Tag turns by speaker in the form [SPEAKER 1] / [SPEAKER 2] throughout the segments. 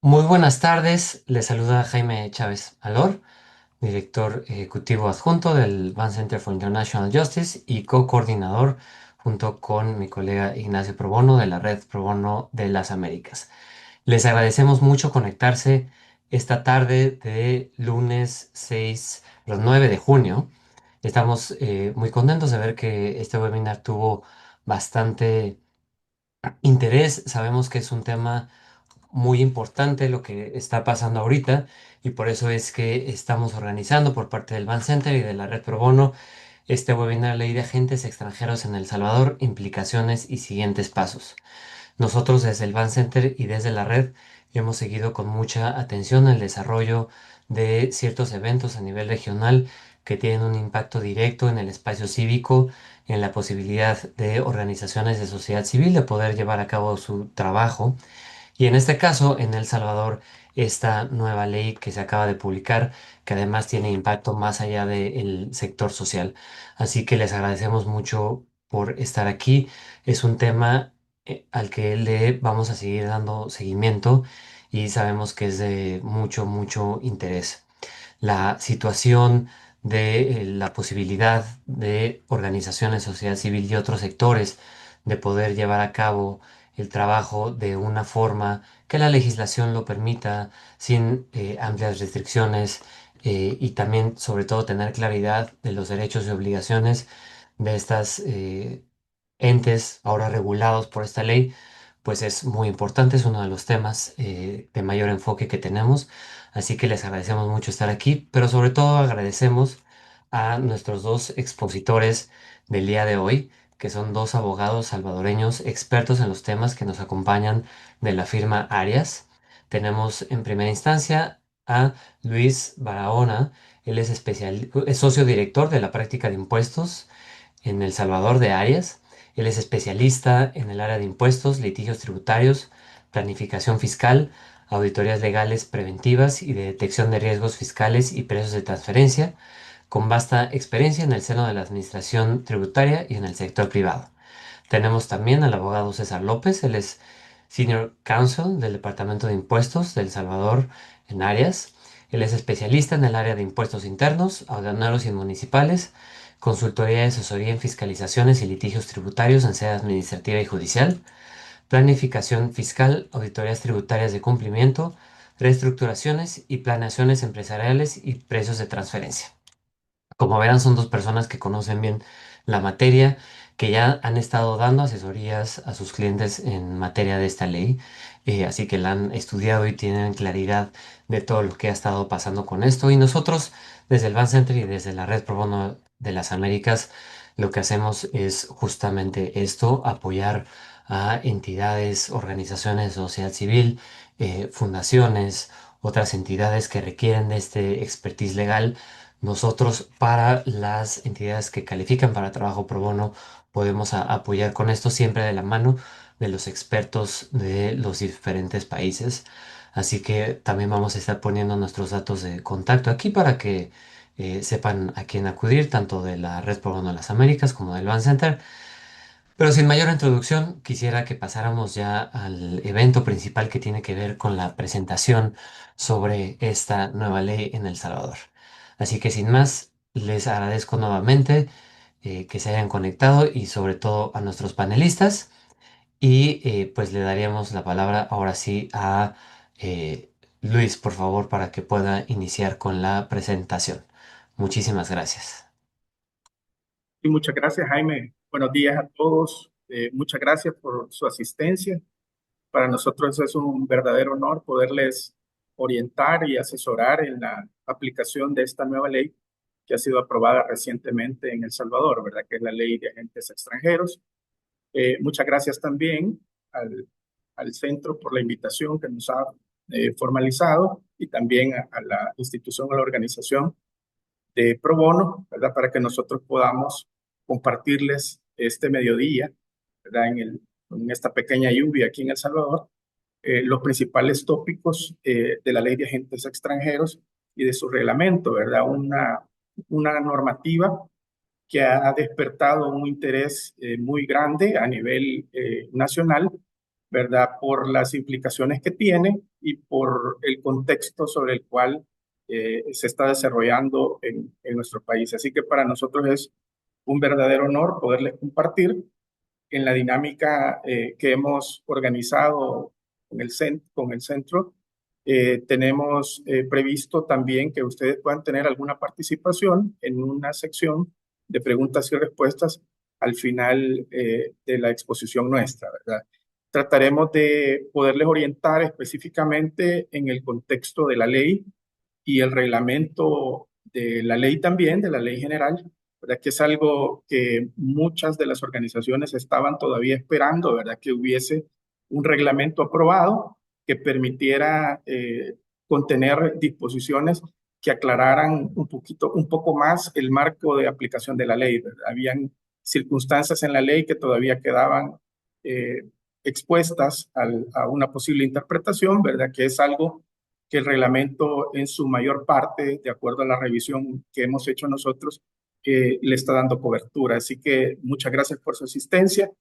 [SPEAKER 1] Muy buenas tardes, les saluda Jaime Chávez Alor, director ejecutivo adjunto del Van Center for International Justice y co-coordinador junto con mi colega Ignacio Probono de la Red Probono de las Américas. Les agradecemos mucho conectarse esta tarde de lunes 9 de junio. Estamos muy contentos de ver que este webinar tuvo bastante interés. Sabemos que es un tema muy importante lo que está pasando ahorita y por eso es que estamos organizando por parte del Ban Center y de la Red Pro Bono este webinar Ley de Agentes Extranjeros en El Salvador, implicaciones y siguientes pasos. Nosotros desde el Ban Center y desde la red hemos seguido con mucha atención el desarrollo de ciertos eventos a nivel regional que tienen un impacto directo en el espacio cívico, en la posibilidad de organizaciones de sociedad civil de poder llevar a cabo su trabajo y en este caso, en El Salvador, esta nueva ley que se acaba de publicar, que además tiene impacto más allá del sector social. Así que les agradecemos mucho por estar aquí. Es un tema al que le vamos a seguir dando seguimiento y sabemos que es de mucho, mucho interés. La situación de la posibilidad de organizaciones, sociedad civil y otros sectores de poder llevar a cabo el trabajo de una forma que la legislación lo permita, sin amplias restricciones y también, sobre todo, tener claridad de los derechos y obligaciones de estas entes ahora regulados por esta ley, pues es muy importante, es uno de los temas de mayor enfoque que tenemos. Así que les agradecemos mucho estar aquí, pero sobre todo agradecemos a nuestros dos expositores del día de hoy, que son dos abogados salvadoreños expertos en los temas que nos acompañan de la firma Arias. Tenemos en primera instancia a Luis Barahona. Él es socio director de la práctica de impuestos en El Salvador de Arias. Él es especialista en el área de impuestos, litigios tributarios, planificación fiscal, auditorías legales preventivas y de detección de riesgos fiscales y precios de transferencia, con vasta experiencia en el seno de la administración tributaria y en el sector privado. Tenemos también al abogado César López, él es Senior Counsel del Departamento de Impuestos de El Salvador en Arias. Él es especialista en el área de impuestos internos, aduaneros y municipales, consultoría y asesoría en fiscalizaciones y litigios tributarios en sede administrativa y judicial, planificación fiscal, auditorías tributarias de cumplimiento, reestructuraciones y planeaciones empresariales y precios de transferencia. Como verán, son dos personas que conocen bien la materia, que ya han estado dando asesorías a sus clientes en materia de esta ley, así que la han estudiado y tienen claridad de todo lo que ha estado pasando con esto. Y nosotros, desde el Van Center y desde la Red Pro Bono de las Américas, lo que hacemos es justamente esto, apoyar a entidades, organizaciones de sociedad civil, fundaciones, otras entidades que requieren de este expertise legal. Nosotros, para las entidades que califican para trabajo pro bono, podemos apoyar con esto siempre de la mano de los expertos de los diferentes países. Así que también vamos a estar poniendo nuestros datos de contacto aquí para que sepan a quién acudir, tanto de la Red Pro Bono de las Américas como del Van Center. Pero sin mayor introducción, quisiera que pasáramos ya al evento principal que tiene que ver con la presentación sobre esta nueva ley en El Salvador. Así que sin más, les agradezco nuevamente que se hayan conectado y sobre todo a nuestros panelistas y pues le daríamos la palabra ahora sí a Luis, por favor, para que pueda iniciar con la presentación. Muchísimas gracias.
[SPEAKER 2] Y muchas gracias, Jaime. Buenos días a todos. Muchas gracias por su asistencia. Para nosotros es un verdadero honor poderles orientar y asesorar en la aplicación de esta nueva ley que ha sido aprobada recientemente en El Salvador, ¿verdad? Que es la Ley de Agentes Extranjeros. Muchas gracias también al centro por la invitación que nos ha formalizado y también a la institución, a la organización de Pro Bono, ¿verdad? Para que nosotros podamos compartirles este mediodía, ¿verdad? En esta pequeña lluvia aquí en El Salvador, los principales tópicos de la Ley de Agentes Extranjeros y de su reglamento, ¿verdad? Una normativa que ha despertado un interés muy grande a nivel nacional, ¿verdad? Por las implicaciones que tiene y por el contexto sobre el cual se está desarrollando en nuestro país. Así que para nosotros es un verdadero honor poderles compartir en la dinámica que hemos organizado con el centro. Tenemos previsto también que ustedes puedan tener alguna participación en una sección de preguntas y respuestas al final de la exposición nuestra, ¿verdad? Trataremos de poderles orientar específicamente en el contexto de la ley y el reglamento de la ley también, de la ley general, ¿verdad? Que es algo que muchas de las organizaciones estaban todavía esperando, ¿verdad? Que hubiese un reglamento aprobado que permitiera contener disposiciones que aclararan un poco más el marco de aplicación de la ley, ¿verdad? Habían circunstancias en la ley que todavía quedaban eh, expuestas a una posible interpretación, ¿verdad? Que es algo que el reglamento en su mayor parte, de acuerdo a la revisión que hemos hecho nosotros, le está dando cobertura. Así que muchas gracias por su asistencia.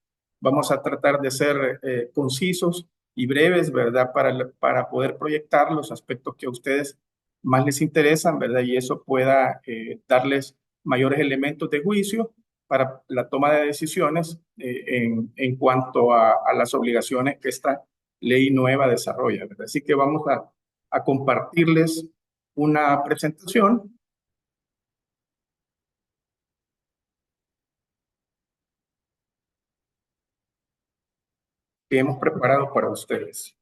[SPEAKER 2] Vamos a tratar de ser concisos y breves, ¿verdad? Para poder proyectar los aspectos que a ustedes más les interesan, ¿verdad? Y eso pueda darles mayores elementos de juicio para la toma de decisiones en cuanto a las obligaciones que esta ley nueva desarrolla, ¿verdad? Así que vamos a compartirles una presentación que hemos preparado para ustedes.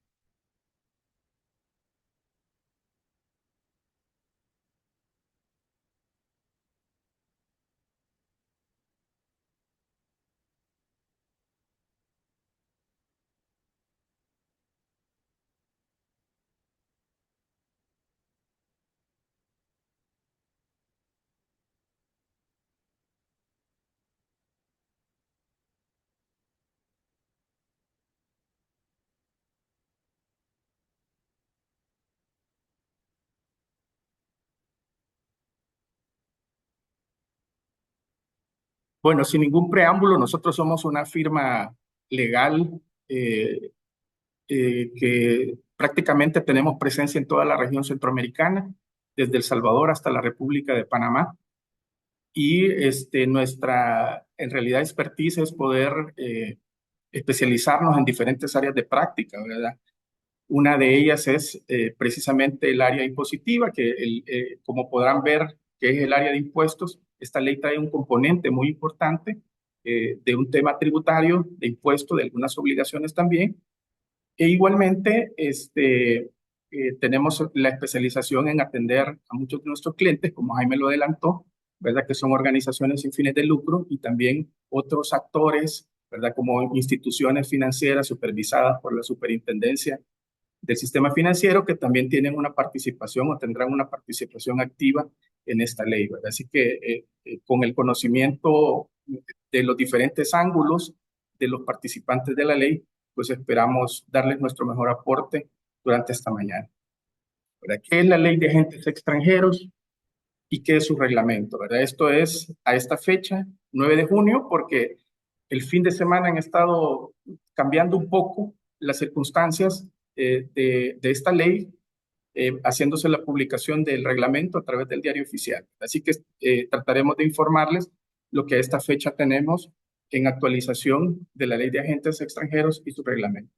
[SPEAKER 2] Bueno, sin ningún preámbulo, nosotros somos una firma legal eh, que prácticamente tenemos presencia en toda la región centroamericana, desde El Salvador hasta la República de Panamá. Y nuestra, en realidad, expertise es poder especializarnos en diferentes áreas de práctica, ¿verdad? Una de ellas es precisamente el área impositiva, que como podrán ver, que es el área de impuestos. Esta ley trae un componente muy importante de un tema tributario, de impuestos, de algunas obligaciones también. E igualmente, tenemos la especialización en atender a muchos de nuestros clientes, como Jaime lo adelantó, ¿verdad? Que son organizaciones sin fines de lucro y también otros actores, ¿verdad? Como instituciones financieras supervisadas por la superintendencia del sistema financiero que también tienen una participación o tendrán una participación activa en esta ley, ¿verdad? Así que con el conocimiento de los diferentes ángulos de los participantes de la ley, pues esperamos darles nuestro mejor aporte durante esta mañana, ¿verdad? ¿Qué es la ley de agentes extranjeros y qué es su reglamento, ¿verdad? Esto es a esta fecha, 9 de junio, porque el fin de semana han estado cambiando un poco las circunstancias de esta ley, haciéndose la publicación del reglamento a través del diario oficial. Así que trataremos de informarles lo que a esta fecha tenemos en actualización de la ley de agentes extranjeros y su reglamento.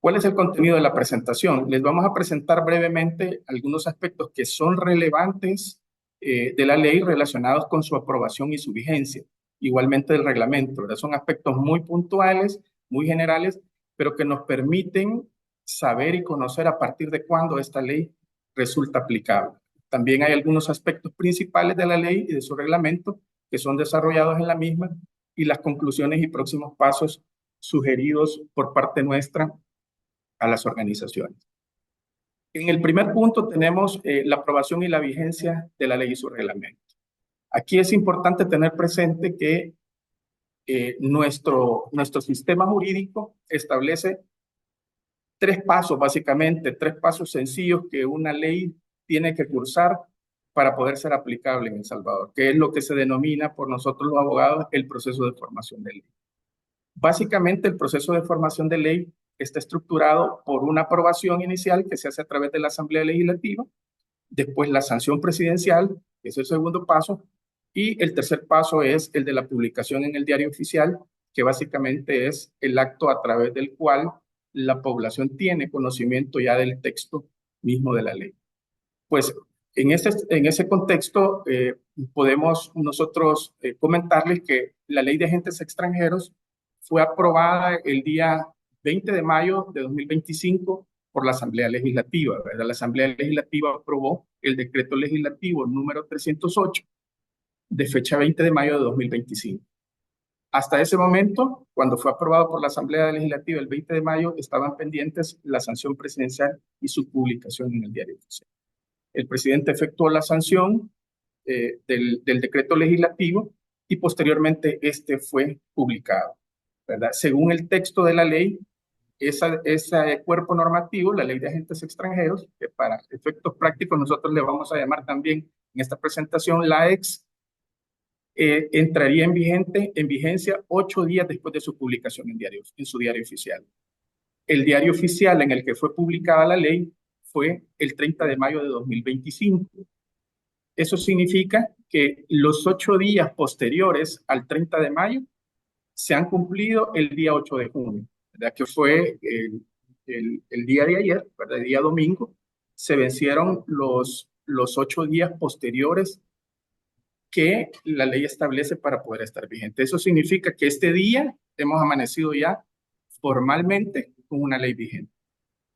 [SPEAKER 2] ¿Cuál es el contenido de la presentación? Les vamos a presentar brevemente algunos aspectos que son relevantes de la ley relacionados con su aprobación y su vigencia. Igualmente del reglamento, ¿verdad? Son aspectos muy puntuales, muy generales, pero que nos permiten saber y conocer a partir de cuándo esta ley resulta aplicable. También hay algunos aspectos principales de la ley y de su reglamento que son desarrollados en la misma y las conclusiones y próximos pasos sugeridos por parte nuestra a las organizaciones. En el primer punto tenemos la aprobación y la vigencia de la ley y su reglamento. Aquí es importante tener presente que nuestro sistema jurídico establece tres pasos, básicamente, tres pasos sencillos que una ley tiene que cursar para poder ser aplicable en El Salvador, que es lo que se denomina por nosotros los abogados el proceso de formación de ley. Básicamente, el proceso de formación de ley está estructurado por una aprobación inicial que se hace a través de la Asamblea Legislativa, después la sanción presidencial, que es el segundo paso, y el tercer paso es el de la publicación en el diario oficial, que básicamente es el acto a través del cual la población tiene conocimiento ya del texto mismo de la ley. Pues en ese contexto podemos nosotros comentarles que la ley de agentes extranjeros fue aprobada el día 20 de mayo de 2025 por la Asamblea Legislativa, ¿verdad? La Asamblea Legislativa aprobó el decreto legislativo número 308 de fecha 20 de mayo de 2025. Hasta ese momento, cuando fue aprobado por la Asamblea Legislativa el 20 de mayo, estaban pendientes la sanción presidencial y su publicación en el diario oficial. El presidente efectuó la sanción del decreto legislativo y posteriormente este fue publicado, ¿verdad? Según el texto de la ley, ese cuerpo normativo, la ley de agentes extranjeros, que para efectos prácticos nosotros le vamos a llamar también en esta presentación la ex, entraría en vigencia 8 días después de su publicación en su diario oficial. El diario oficial en el que fue publicada la ley fue el 30 de mayo de 2025. Eso significa que los 8 días posteriores al 30 de mayo se han cumplido el día 8 de junio, ¿verdad? Que fue el día de ayer, ¿verdad? El día domingo, se vencieron los 8 días posteriores que la ley establece para poder estar vigente. Eso significa que este día hemos amanecido ya formalmente con una ley vigente.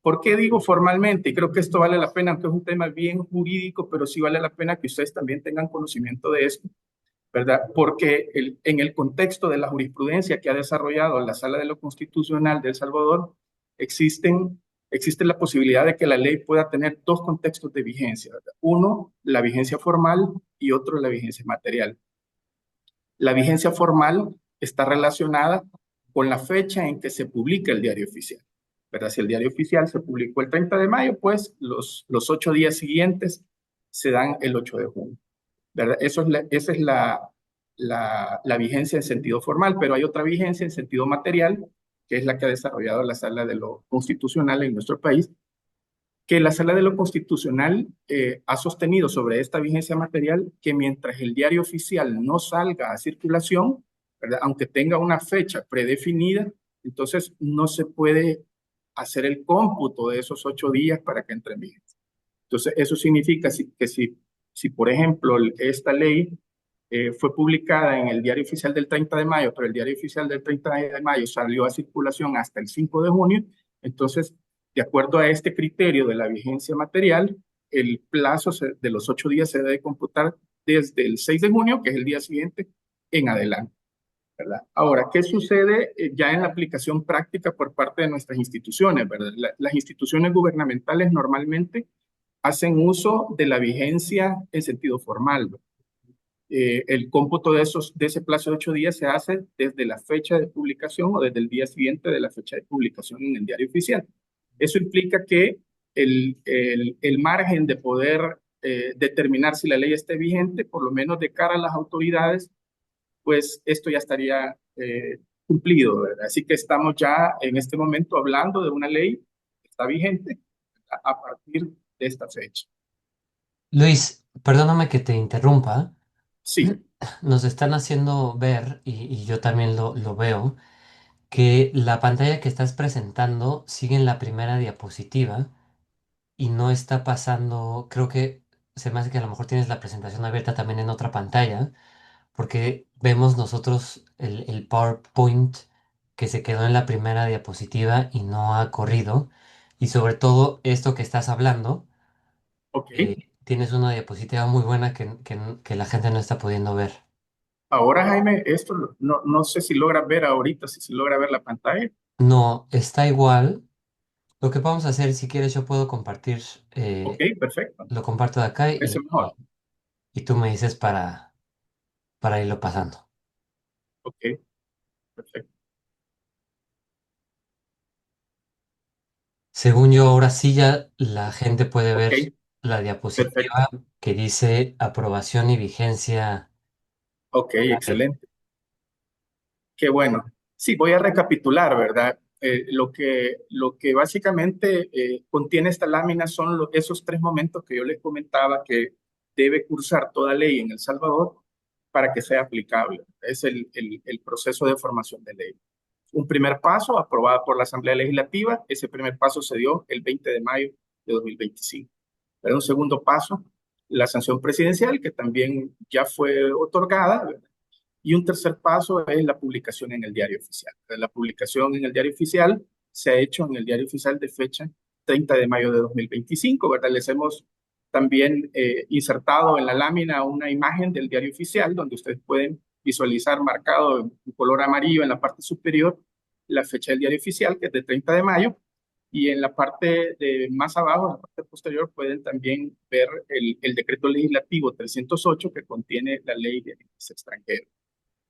[SPEAKER 2] ¿Por qué digo formalmente? Y creo que esto vale la pena, aunque es un tema bien jurídico, pero sí vale la pena que ustedes también tengan conocimiento de esto, ¿verdad? Porque en el contexto de la jurisprudencia que ha desarrollado la Sala de lo Constitucional de El Salvador, existe la posibilidad de que la ley pueda tener dos contextos de vigencia, ¿verdad? Uno, la vigencia formal y otro, la vigencia material. La vigencia formal está relacionada con la fecha en que se publica el diario oficial, ¿verdad? Si el diario oficial se publicó el 30 de mayo, pues los 8 días siguientes se dan el 8 de junio, ¿verdad? Esa es la vigencia en sentido formal, pero hay otra vigencia en sentido material, que es la que ha desarrollado la Sala de lo Constitucional en nuestro país, que la Sala de lo Constitucional ha sostenido sobre esta vigencia material que mientras el diario oficial no salga a circulación, ¿verdad? Aunque tenga una fecha predefinida, entonces no se puede hacer el cómputo de esos 8 días para que entre en vigencia. Entonces, eso significa si por ejemplo, esta ley fue publicada en el diario oficial del 30 de mayo, pero el diario oficial del 30 de mayo salió a circulación hasta el 5 de junio, entonces, de acuerdo a este criterio de la vigencia material, el plazo de los 8 días se debe computar desde el 6 de junio, que es el día siguiente, en adelante, ¿verdad? Ahora, ¿qué sucede ya en la aplicación práctica por parte de nuestras instituciones, ¿verdad? Las instituciones gubernamentales normalmente hacen uso de la vigencia en sentido formal. El cómputo de ese plazo de 8 días se hace desde la fecha de publicación o desde el día siguiente de la fecha de publicación en el diario oficial. Eso implica que el margen de poder determinar si la ley esté vigente, por lo menos de cara a las autoridades, pues esto ya estaría cumplido, ¿verdad? Así que estamos ya en este momento hablando de una ley que está vigente a partir de esta fecha.
[SPEAKER 1] Luis, perdóname que te interrumpa.
[SPEAKER 2] Sí,
[SPEAKER 1] Nos están haciendo ver, y yo también lo veo, que la pantalla que estás presentando sigue en la primera diapositiva y no está pasando, creo que se me hace que a lo mejor tienes la presentación abierta también en otra pantalla, porque vemos nosotros el PowerPoint que se quedó en la primera diapositiva y no ha corrido. Y sobre todo esto que estás hablando,
[SPEAKER 2] ok.
[SPEAKER 1] tienes una diapositiva muy buena que la gente no está pudiendo ver.
[SPEAKER 2] Ahora, Jaime, esto no sé si logras ver ahorita, si logra ver la pantalla.
[SPEAKER 1] No, está igual. Lo que vamos a hacer, si quieres, yo puedo compartir,
[SPEAKER 2] Ok,
[SPEAKER 1] eh,
[SPEAKER 2] perfecto.
[SPEAKER 1] lo comparto de acá
[SPEAKER 2] Ese mejor.
[SPEAKER 1] y tú me dices para irlo pasando.
[SPEAKER 2] Ok, perfecto.
[SPEAKER 1] Según yo, ahora sí ya la gente puede
[SPEAKER 2] Ok,
[SPEAKER 1] ver la
[SPEAKER 2] perfecto.
[SPEAKER 1] diapositiva que dice aprobación y vigencia
[SPEAKER 2] Ok,
[SPEAKER 1] de la ley.
[SPEAKER 2] excelente. Qué bueno. Sí, voy a recapitular, ¿verdad? Lo que básicamente contiene esta lámina son esos tres momentos que yo les comentaba que debe cursar toda ley en El Salvador para que sea aplicable. Es el proceso de formación de ley. Un primer paso aprobado por la Asamblea Legislativa, ese primer paso se dio el 20 de mayo de 2025. Pero un segundo paso, la sanción presidencial, que también ya fue otorgada, ¿verdad? Y un tercer paso es la publicación en el diario oficial. La publicación en el diario oficial se ha hecho en el diario oficial de fecha 30 de mayo de 2025, ¿verdad? Les hemos también insertado en la lámina una imagen del diario oficial donde ustedes pueden visualizar marcado en color amarillo en la parte superior la fecha del diario oficial, que es de 30 de mayo, y en la parte de más abajo, en la parte posterior, pueden también ver el decreto legislativo 308 que contiene la ley de agentes extranjeros.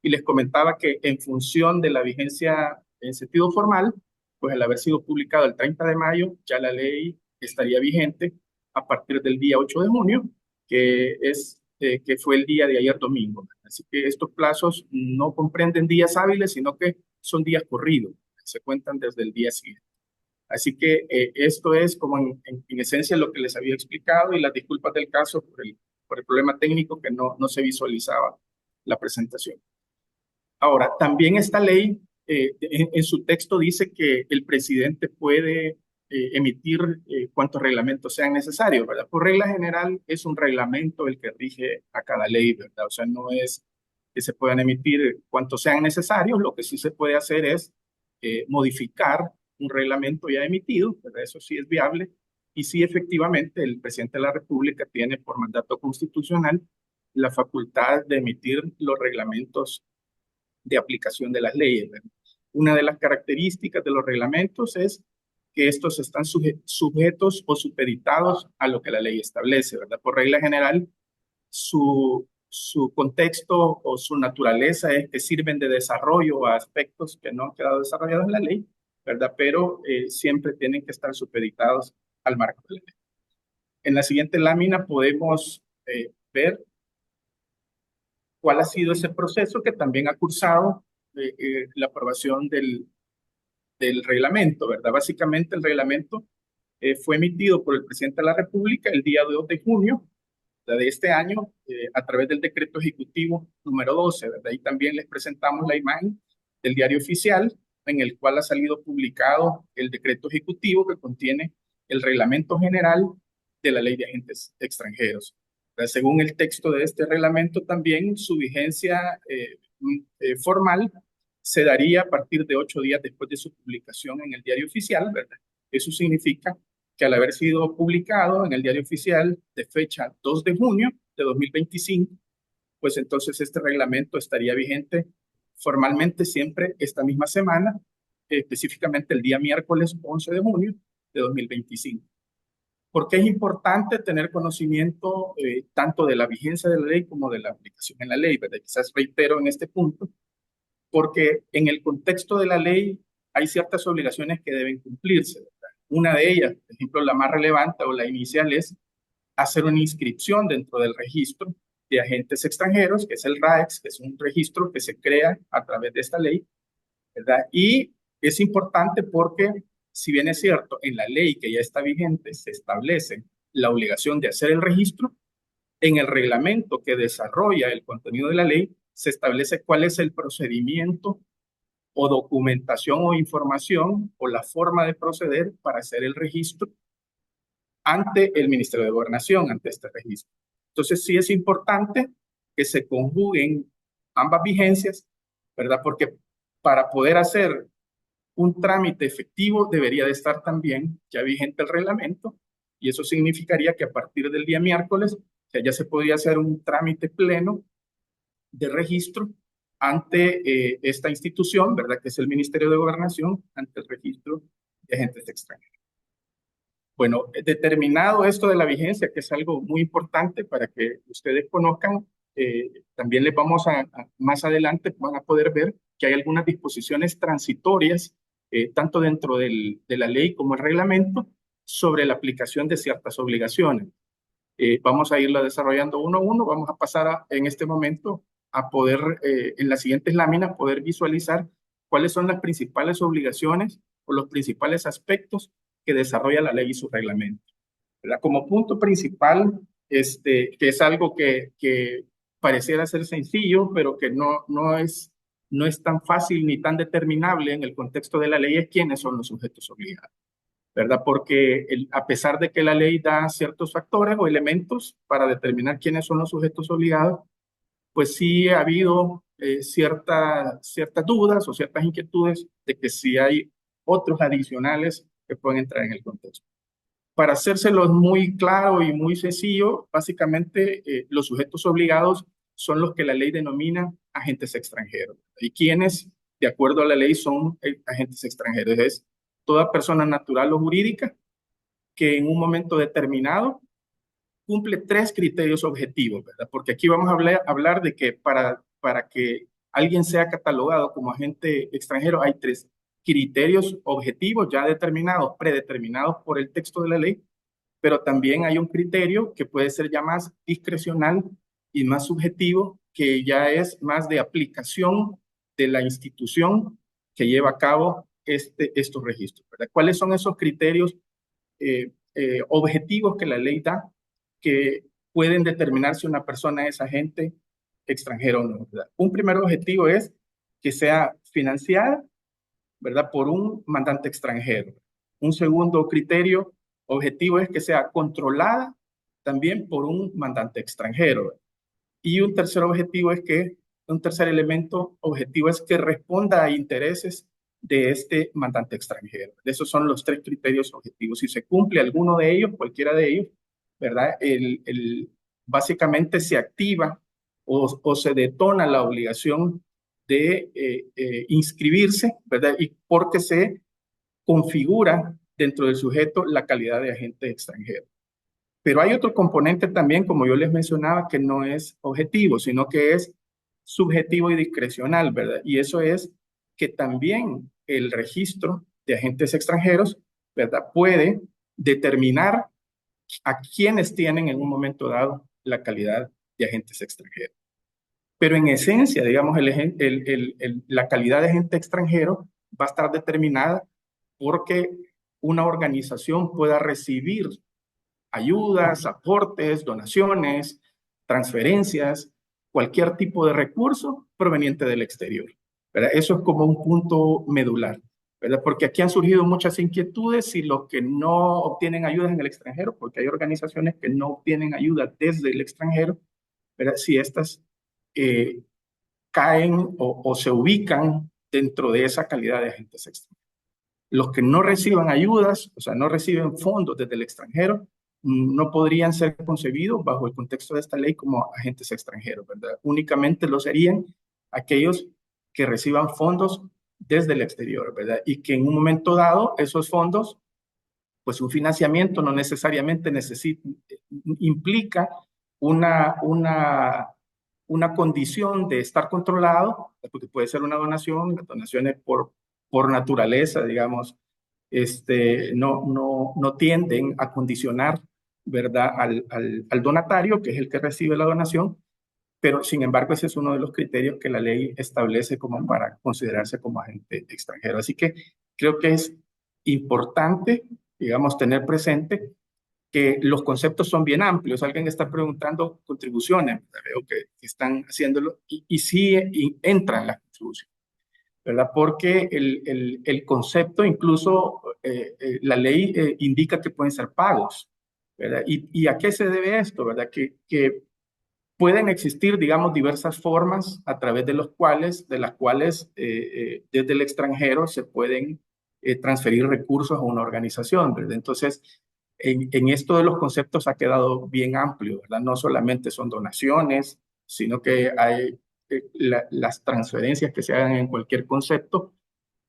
[SPEAKER 2] Y les comentaba que en función de la vigencia en sentido formal, pues al haber sido publicado el 30 de mayo, ya la ley estaría vigente a partir del día 8 de junio, que fue el día de ayer domingo. Así que estos plazos no comprenden días hábiles, sino que son días corridos, se cuentan desde el día siguiente. Así que esto es como en esencia lo que les había explicado y las disculpas del caso por el problema técnico que no se visualizaba la presentación. Ahora, también esta ley, en su texto dice que el presidente puede emitir cuantos reglamentos sean necesarios, ¿verdad? Por regla general, es un reglamento el que rige a cada ley, ¿verdad? O sea, no es que se puedan emitir cuantos sean necesarios, lo que sí se puede hacer es modificar un reglamento ya emitido, ¿verdad? Eso sí es viable, y sí efectivamente el presidente de la República tiene por mandato constitucional la facultad de emitir los reglamentos de aplicación de las leyes, ¿verdad? Una de las características de los reglamentos es que estos están sujetos o supeditados a lo que la ley establece, ¿verdad? Por regla general, su contexto o su naturaleza es que sirven de desarrollo a aspectos que no han quedado desarrollados en la ley, ¿verdad? Pero siempre tienen que estar supeditados al marco de la ley. En la siguiente lámina podemos ver cuál ha sido ese proceso que también ha cursado la aprobación del reglamento, ¿verdad? Básicamente el reglamento fue emitido por el presidente de la República el día 2 de junio de este año a través del decreto ejecutivo número 12, ¿verdad? Y también les presentamos la imagen del diario oficial en el cual ha salido publicado el decreto ejecutivo que contiene el reglamento general de la ley de agentes extranjeros. Según el texto de este reglamento, también su vigencia formal se daría a partir de 8 días después de su publicación en el diario oficial, ¿verdad? Eso significa que al haber sido publicado en el diario oficial de fecha 2 de junio de 2025, pues entonces este reglamento estaría vigente formalmente siempre esta misma semana, específicamente el día miércoles 11 de junio de 2025. ¿Por qué es importante tener conocimiento tanto de la vigencia de la ley como de la aplicación en la ley? ¿Verdad? Quizás reitero en este punto, porque en el contexto de la ley hay ciertas obligaciones que deben cumplirse, ¿verdad? Una de ellas, por ejemplo, la más relevante o la inicial es hacer una inscripción dentro del registro de agentes extranjeros, que es el RAEX, que es un registro que se crea a través de esta ley, ¿verdad? Y es importante porque, si bien es cierto, en la ley que ya está vigente se establece la obligación de hacer el registro, en el reglamento que desarrolla el contenido de la ley se establece cuál es el procedimiento o documentación o información o la forma de proceder para hacer el registro ante el Ministerio de Gobernación, ante este registro. Entonces sí es importante que se conjuguen ambas vigencias, ¿verdad? Porque para poder hacer un trámite efectivo debería de estar también ya vigente el reglamento, y eso significaría que a partir del día miércoles ya se podría hacer un trámite pleno de registro ante esta institución, ¿verdad? Que es el Ministerio de Gobernación, ante el registro de agentes extranjeros. Bueno, determinado esto de la vigencia, que es algo muy importante para que ustedes conozcan, también les vamos más adelante van a poder ver que hay algunas disposiciones transitorias, tanto dentro de la ley como el reglamento, sobre la aplicación de ciertas obligaciones. Vamos a irla desarrollando uno a uno, vamos a pasar en este momento a poder, en las siguientes láminas, poder visualizar cuáles son las principales obligaciones por los principales aspectos que desarrolla la ley y su reglamento. ¿Verdad? Como punto principal, que es algo que pareciera ser sencillo, pero que no es tan fácil ni tan determinable en el contexto de la ley, es quiénes son los sujetos obligados. ¿Verdad? Porque a pesar de que la ley da ciertos factores o elementos para determinar quiénes son los sujetos obligados, pues sí ha habido ciertas dudas o ciertas inquietudes de que sí hay otros adicionales que pueden entrar en el contexto. Para hacérselos muy claro y muy sencillo, básicamente los sujetos obligados son los que la ley denomina agentes extranjeros. ¿Y quiénes, de acuerdo a la ley, son agentes extranjeros? Es toda persona natural o jurídica que en un momento determinado cumple tres criterios objetivos, ¿verdad? Porque aquí vamos a hablar de que para que alguien sea catalogado como agente extranjero hay tres criterios objetivos ya determinados, predeterminados por el texto de la ley, pero también hay un criterio que puede ser ya más discrecional y más subjetivo, que ya es más de aplicación de la institución que lleva a cabo estos registros, ¿verdad? ¿Cuáles son esos criterios objetivos que la ley da que pueden determinar si una persona es agente extranjero o no, ¿verdad? Un primer objetivo es que sea financiada, ¿verdad? Por un mandante extranjero. Un segundo criterio objetivo es que sea controlada también por un mandante extranjero. Y un tercer elemento objetivo es que responda a intereses de este mandante extranjero. Esos son los tres criterios objetivos. Si se cumple alguno de ellos, cualquiera de ellos, ¿verdad? Básicamente se activa o se detona la obligación de inscribirse, ¿verdad? Y porque se configura dentro del sujeto la calidad de agente extranjero. Pero hay otro componente también, como yo les mencionaba, que no es objetivo, sino que es subjetivo y discrecional, ¿verdad? Y eso es que también el registro de agentes extranjeros, ¿verdad? Puede determinar a quienes tienen en un momento dado la calidad de agentes extranjeros. Pero en esencia, digamos, la calidad de agente extranjero va a estar determinada porque una organización pueda recibir ayudas, aportes, donaciones, transferencias, cualquier tipo de recurso proveniente del exterior, ¿verdad? Eso es como un punto medular, ¿verdad? Porque aquí han surgido muchas inquietudes si los que no obtienen ayudas en el extranjero, porque hay organizaciones que no obtienen ayuda desde el extranjero, ¿verdad? Si estas eh, caen o se ubican dentro de esa calidad de agentes extranjeros. Los que no reciban ayudas, o sea, no reciben fondos desde el extranjero, no podrían ser concebidos bajo el contexto de esta ley como agentes extranjeros, ¿verdad? Únicamente lo serían aquellos que reciban fondos desde el exterior, ¿verdad? Y que en un momento dado esos fondos, pues un financiamiento no necesariamente implica una, una, una condición de estar controlado, porque puede ser una donación, las donaciones por naturaleza, digamos, no tienden a condicionar, ¿verdad?, al donatario, que es el que recibe la donación, pero sin embargo ese es uno de los criterios que la ley establece como para considerarse como agente extranjero. Así que creo que es importante, digamos, tener presente que los conceptos son bien amplios. Alguien está preguntando contribuciones, veo que están haciéndolo, y sí entran las contribuciones, ¿verdad? Porque el concepto, incluso la ley indica que pueden ser pagos, ¿verdad? ¿Y a qué se debe esto, verdad? Que pueden existir, digamos, diversas formas a través de las cuales desde el extranjero se pueden transferir recursos a una organización, ¿verdad? Entonces, en esto de los conceptos ha quedado bien amplio, ¿verdad? No solamente son donaciones, sino que hay las transferencias que se hagan en cualquier concepto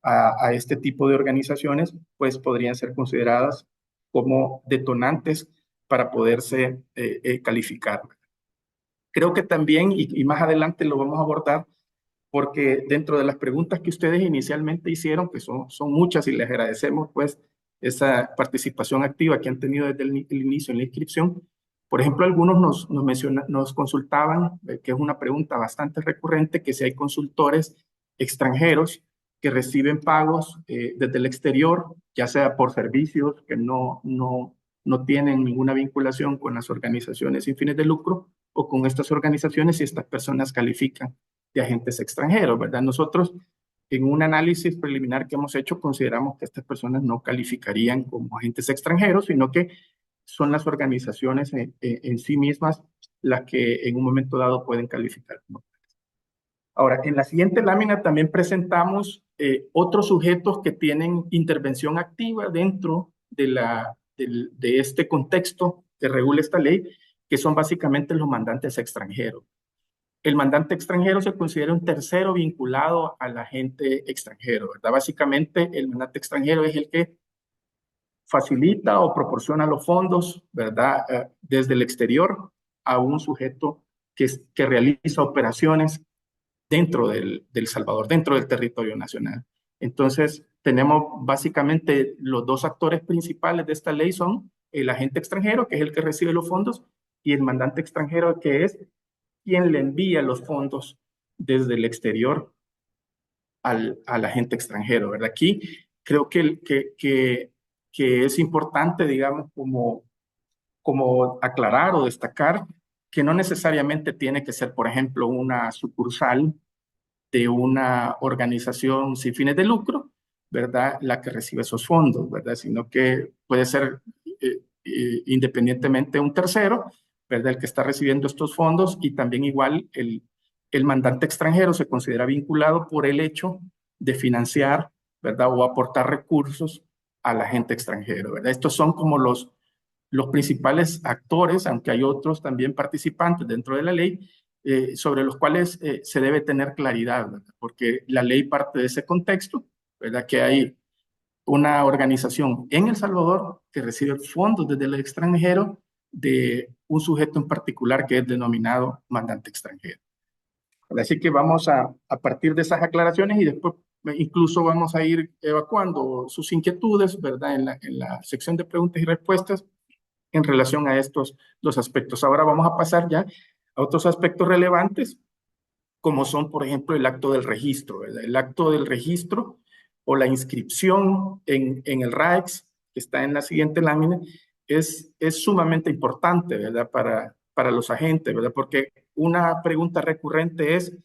[SPEAKER 2] a este tipo de organizaciones, pues podrían ser consideradas como detonantes para poderse calificar. Creo que también, y más adelante lo vamos a abordar, porque dentro de las preguntas que ustedes inicialmente hicieron, que son muchas y les agradecemos pues esa participación activa que han tenido desde el inicio en la inscripción, por ejemplo, algunos nos consultaban, que es una pregunta bastante recurrente, que si hay consultores extranjeros que reciben pagos desde el exterior, ya sea por servicios que no tienen ninguna vinculación con las organizaciones sin fines de lucro o con estas organizaciones, y estas personas califican de agentes extranjeros, ¿verdad? Nosotros, en un análisis preliminar que hemos hecho, consideramos que estas personas no calificarían como agentes extranjeros, sino que son las organizaciones en sí mismas las que en un momento dado pueden calificar, ¿no? Ahora, en la siguiente lámina también presentamos otros sujetos que tienen intervención activa dentro de este contexto que regula esta ley, que son básicamente los mandantes extranjeros. El mandante extranjero se considera un tercero vinculado al agente extranjero, ¿verdad? Básicamente, el mandante extranjero es el que facilita o proporciona los fondos, ¿verdad? Desde el exterior a un sujeto que realiza operaciones dentro del Salvador, dentro del territorio nacional. Entonces, tenemos básicamente los dos actores principales de esta ley son el agente extranjero, que es el que recibe los fondos, y el mandante extranjero, que es quien le envía los fondos desde el exterior al agente extranjero, ¿verdad? Aquí creo que es importante, digamos, como aclarar o destacar que no necesariamente tiene que ser, por ejemplo, una sucursal de una organización sin fines de lucro, ¿verdad? La que recibe esos fondos, ¿verdad? Sino que puede ser independientemente un tercero, ¿verdad? El que está recibiendo estos fondos, y también igual el mandante extranjero se considera vinculado por el hecho de financiar, ¿verdad? O aportar recursos al agente extranjero, ¿verdad? Estos son como los principales actores, aunque hay otros también participantes dentro de la ley, sobre los cuales se debe tener claridad, ¿verdad? Porque la ley parte de ese contexto, ¿verdad? Que hay una organización en El Salvador que recibe fondos desde el extranjero de un sujeto en particular que es denominado mandante extranjero. Así que vamos a partir de esas aclaraciones, y después incluso vamos a ir evacuando sus inquietudes, ¿verdad? En la sección de preguntas y respuestas en relación a estos dos aspectos. Ahora vamos a pasar ya a otros aspectos relevantes, como son, por ejemplo, el acto del registro, ¿verdad? El acto del registro o la inscripción en el RAEX, que está en la siguiente lámina, es sumamente importante, ¿verdad? Para los agentes, ¿verdad? Porque una pregunta recurrente es,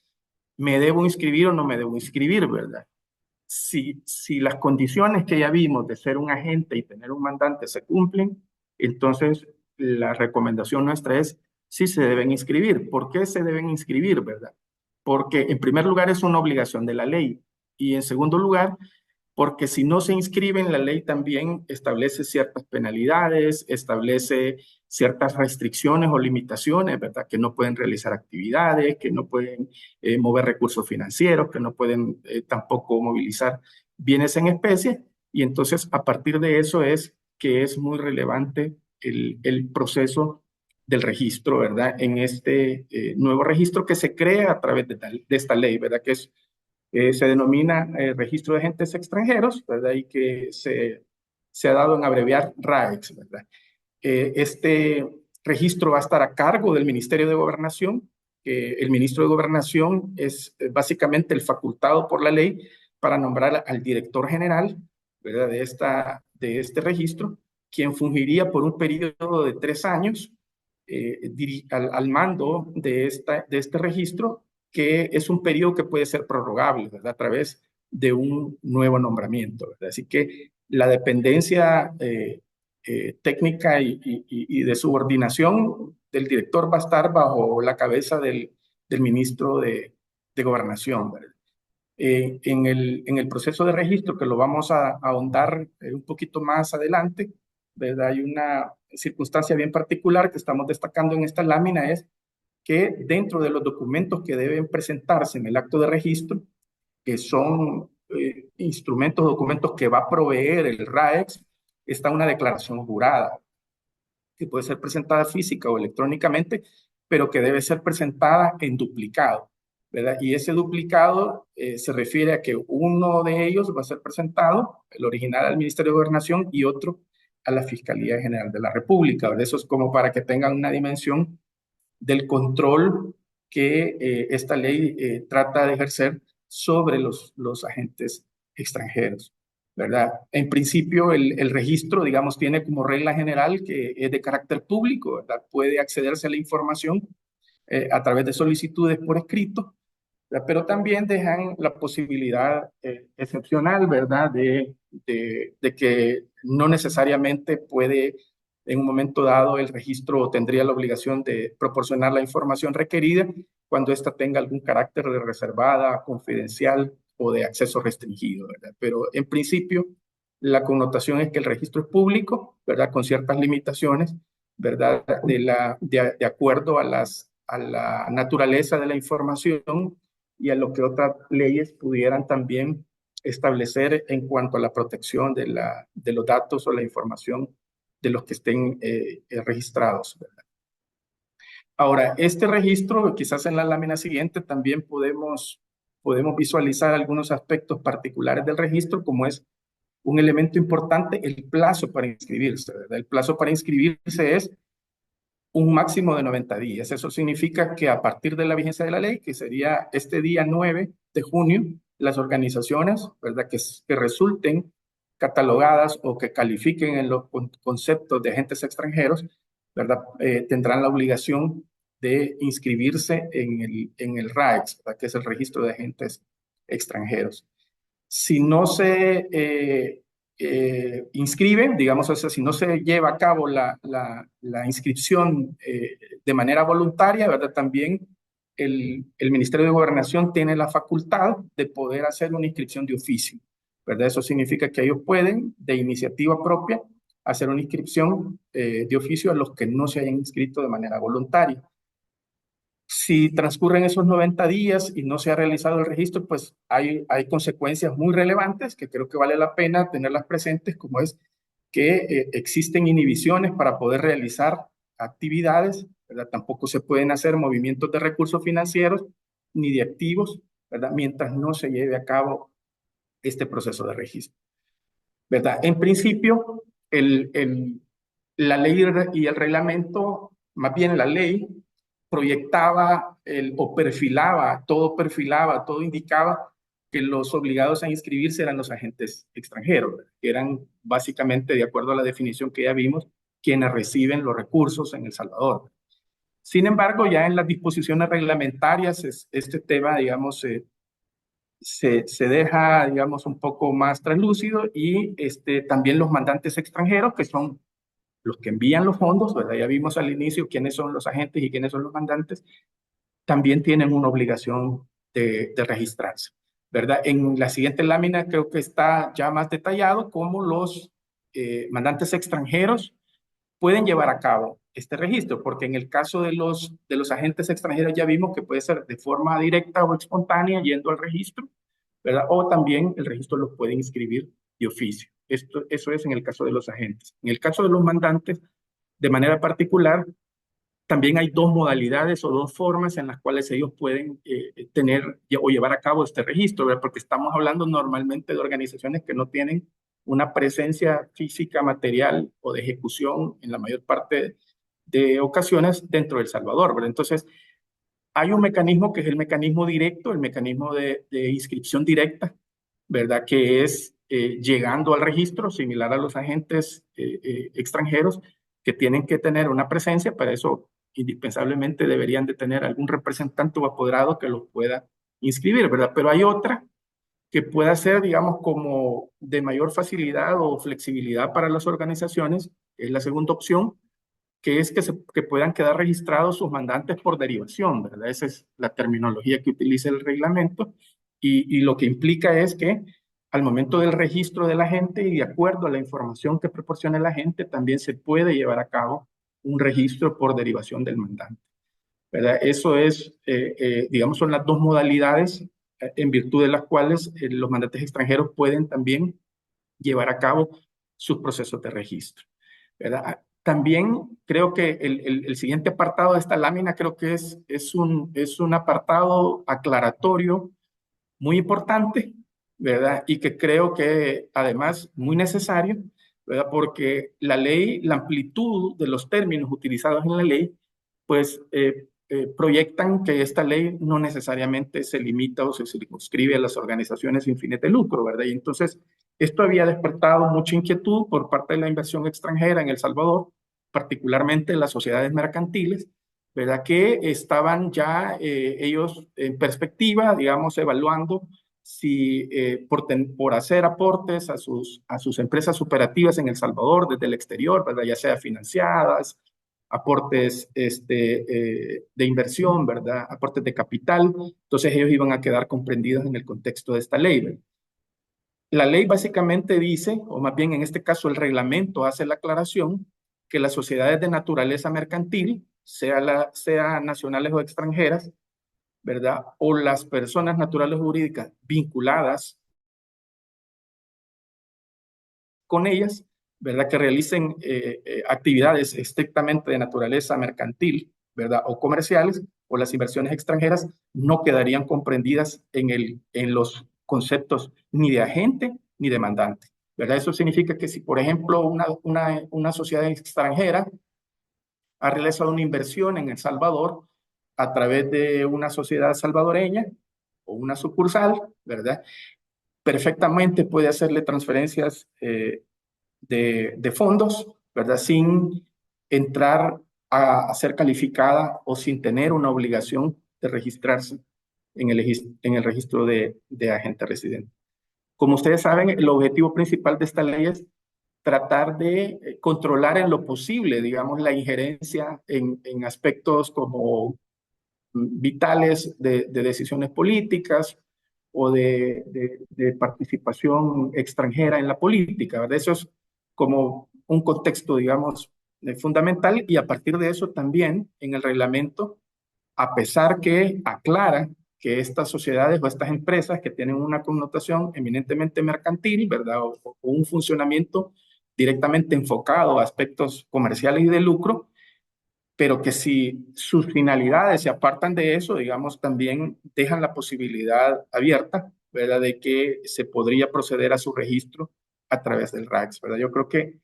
[SPEAKER 2] ¿me debo inscribir o no me debo inscribir, ¿verdad? Si las condiciones que ya vimos de ser un agente y tener un mandante se cumplen, entonces la recomendación nuestra es sí se deben inscribir. ¿Por qué se deben inscribir, verdad? Porque en primer lugar es una obligación de la ley, y en segundo lugar porque si no se inscriben, la ley también establece ciertas penalidades, establece ciertas restricciones o limitaciones, ¿verdad? Que no pueden realizar actividades, que no pueden mover recursos financieros, que no pueden tampoco movilizar bienes en especie. Y entonces, a partir de eso es que es muy relevante el proceso del registro, ¿verdad? En este nuevo registro que se crea a través de esta ley, ¿verdad? Que se denomina registro de agentes extranjeros, ¿verdad? Y que se ha dado en abreviar RAEX, ¿verdad? Este registro va a estar a cargo del Ministerio de Gobernación. El ministro de Gobernación es básicamente el facultado por la ley para nombrar al director general, ¿verdad? De este registro, quien fungiría por un periodo de 3 años al mando de este registro, que es un periodo que puede ser prorrogable, ¿verdad? A través de un nuevo nombramiento, ¿verdad? Así que la dependencia técnica y de subordinación del director va a estar bajo la cabeza del ministro de Gobernación, ¿verdad? En el proceso de registro, que lo vamos a ahondar un poquito más adelante, ¿verdad? Hay una circunstancia bien particular que estamos destacando en esta lámina, es que dentro de los documentos que deben presentarse en el acto de registro, que son instrumentos, documentos que va a proveer el RAEX, está una declaración jurada, que puede ser presentada física o electrónicamente, pero que debe ser presentada en duplicado, ¿verdad? Y ese duplicado se refiere a que uno de ellos va a ser presentado, el original, al Ministerio de Gobernación y otro a la Fiscalía General de la República, ¿verdad? Eso es como para que tengan una dimensión del control que esta ley trata de ejercer sobre los agentes extranjeros, ¿verdad? En principio, el registro, digamos, tiene como regla general que es de carácter público, ¿verdad? Puede accederse a la información a través de solicitudes por escrito, ¿verdad? Pero también dejan la posibilidad excepcional, ¿verdad? De que no necesariamente puede, en un momento dado, el registro tendría la obligación de proporcionar la información requerida cuando ésta tenga algún carácter de reservada, confidencial o de acceso restringido, ¿verdad? Pero en principio, la connotación es que el registro es público, ¿verdad? Con ciertas limitaciones, ¿verdad? De acuerdo a la naturaleza de la información y a lo que otras leyes pudieran también establecer en cuanto a la protección de los datos o la información de los que estén registrados, ¿verdad? Ahora, este registro, quizás en la lámina siguiente también podemos visualizar algunos aspectos particulares del registro, como es un elemento importante, el plazo para inscribirse, ¿verdad? El plazo para inscribirse es un máximo de 90 días. Eso significa que a partir de la vigencia de la ley, que sería este día 9 de junio, las organizaciones, ¿verdad? Que resulten catalogadas o que califiquen en los conceptos de agentes extranjeros, ¿verdad? Tendrán la obligación de inscribirse en el RAEX, ¿verdad? Que es el registro de agentes extranjeros. Si no se inscriben, digamos, o sea, si no se lleva a cabo la inscripción de manera voluntaria, ¿verdad? También el Ministerio de Gobernación tiene la facultad de poder hacer una inscripción de oficio, ¿verdad? Eso significa que ellos pueden, de iniciativa propia, hacer una inscripción de oficio a los que no se hayan inscrito de manera voluntaria. Si transcurren esos 90 días y no se ha realizado el registro, pues hay consecuencias muy relevantes que creo que vale la pena tenerlas presentes, como es que existen inhibiciones para poder realizar actividades, ¿verdad? Tampoco se pueden hacer movimientos de recursos financieros ni de activos, ¿verdad? Mientras no se lleve a cabo este proceso de registro, ¿verdad? En principio, la ley y el reglamento, más bien la ley, proyectaba o perfilaba, todo indicaba que los obligados a inscribirse eran los agentes extranjeros, ¿verdad? Que eran básicamente, de acuerdo a la definición que ya vimos, quienes reciben los recursos en El Salvador. Sin embargo, ya en las disposiciones reglamentarias, este tema, digamos, se deja, digamos, un poco más translúcido y también los mandantes extranjeros, que son los que envían los fondos, ¿verdad? Ya vimos al inicio quiénes son los agentes y quiénes son los mandantes, también tienen una obligación de registrarse, ¿verdad? En la siguiente lámina creo que está ya más detallado cómo los mandantes extranjeros pueden llevar a cabo este registro, porque en el caso de los agentes extranjeros ya vimos que puede ser de forma directa o espontánea yendo al registro, ¿verdad? O también el registro los puede inscribir de oficio. Eso es en el caso de los agentes. En el caso de los mandantes, de manera particular, también hay dos modalidades o dos formas en las cuales ellos pueden tener o llevar a cabo este registro, ¿verdad? Porque estamos hablando normalmente de organizaciones que no tienen una presencia física, material o de ejecución en la mayor parte de ocasiones dentro de El Salvador, ¿verdad? Entonces, hay un mecanismo que es el mecanismo directo, el mecanismo de inscripción directa, ¿verdad? Que es llegando al registro, similar a los agentes extranjeros, que tienen que tener una presencia, para eso indispensablemente deberían de tener algún representante o apoderado que los pueda inscribir, ¿verdad? Pero hay otra que pueda ser, digamos, como de mayor facilidad o flexibilidad para las organizaciones, es la segunda opción, que es que puedan quedar registrados sus mandantes por derivación, ¿verdad? Esa es la terminología que utiliza el reglamento y lo que implica es que al momento del registro de la gente y de acuerdo a la información que proporcione la gente, también se puede llevar a cabo un registro por derivación del mandante, ¿verdad? Eso es, digamos, son las dos modalidades en virtud de las cuales los mandantes extranjeros pueden también llevar a cabo sus procesos de registro, ¿verdad? También creo que el siguiente apartado de esta lámina creo que es un apartado aclaratorio muy importante, ¿verdad? Y que creo que además muy necesario, ¿verdad? Porque la ley, la amplitud de los términos utilizados en la ley, pues proyectan que esta ley no necesariamente se limita o se circunscribe a las organizaciones sin fines de lucro, ¿verdad? Y entonces esto había despertado mucha inquietud por parte de la inversión extranjera en El Salvador, particularmente las sociedades mercantiles, ¿verdad? Que estaban ya ellos en perspectiva, digamos, evaluando si por hacer aportes a sus empresas operativas en El Salvador desde el exterior, ¿verdad? Ya sea financiadas, aportes de inversión, ¿verdad? Aportes de capital. Entonces ellos iban a quedar comprendidos en el contexto de esta ley, ¿verdad? La ley básicamente dice, o más bien en este caso el reglamento hace la aclaración, que las sociedades de naturaleza mercantil, sea nacionales o extranjeras, ¿verdad? O las personas naturales o jurídicas vinculadas con ellas, ¿verdad? Que realicen actividades estrictamente de naturaleza mercantil, ¿verdad? O comerciales, o las inversiones extranjeras, no quedarían comprendidas en los conceptos ni de agente ni demandante, ¿verdad? Eso significa que si, por ejemplo, una sociedad extranjera ha realizado una inversión en El Salvador a través de una sociedad salvadoreña o una sucursal, ¿verdad? Perfectamente puede hacerle transferencias de fondos, ¿verdad? Sin entrar a ser calificada o sin tener una obligación de registrarse en el registro de agente residente. Como ustedes saben, el objetivo principal de esta ley es tratar de controlar en lo posible, digamos, la injerencia en aspectos como vitales de decisiones políticas o de participación extranjera en la política, ¿verdad? Eso es como un contexto, digamos, fundamental y a partir de eso también en el reglamento, a pesar que aclara que estas sociedades o estas empresas que tienen una connotación eminentemente mercantil, ¿verdad? O un funcionamiento directamente enfocado a aspectos comerciales y de lucro, pero que si sus finalidades se apartan de eso, digamos, también dejan la posibilidad abierta, ¿verdad?, de que se podría proceder a su registro a través del RACS, ¿verdad? Yo creo que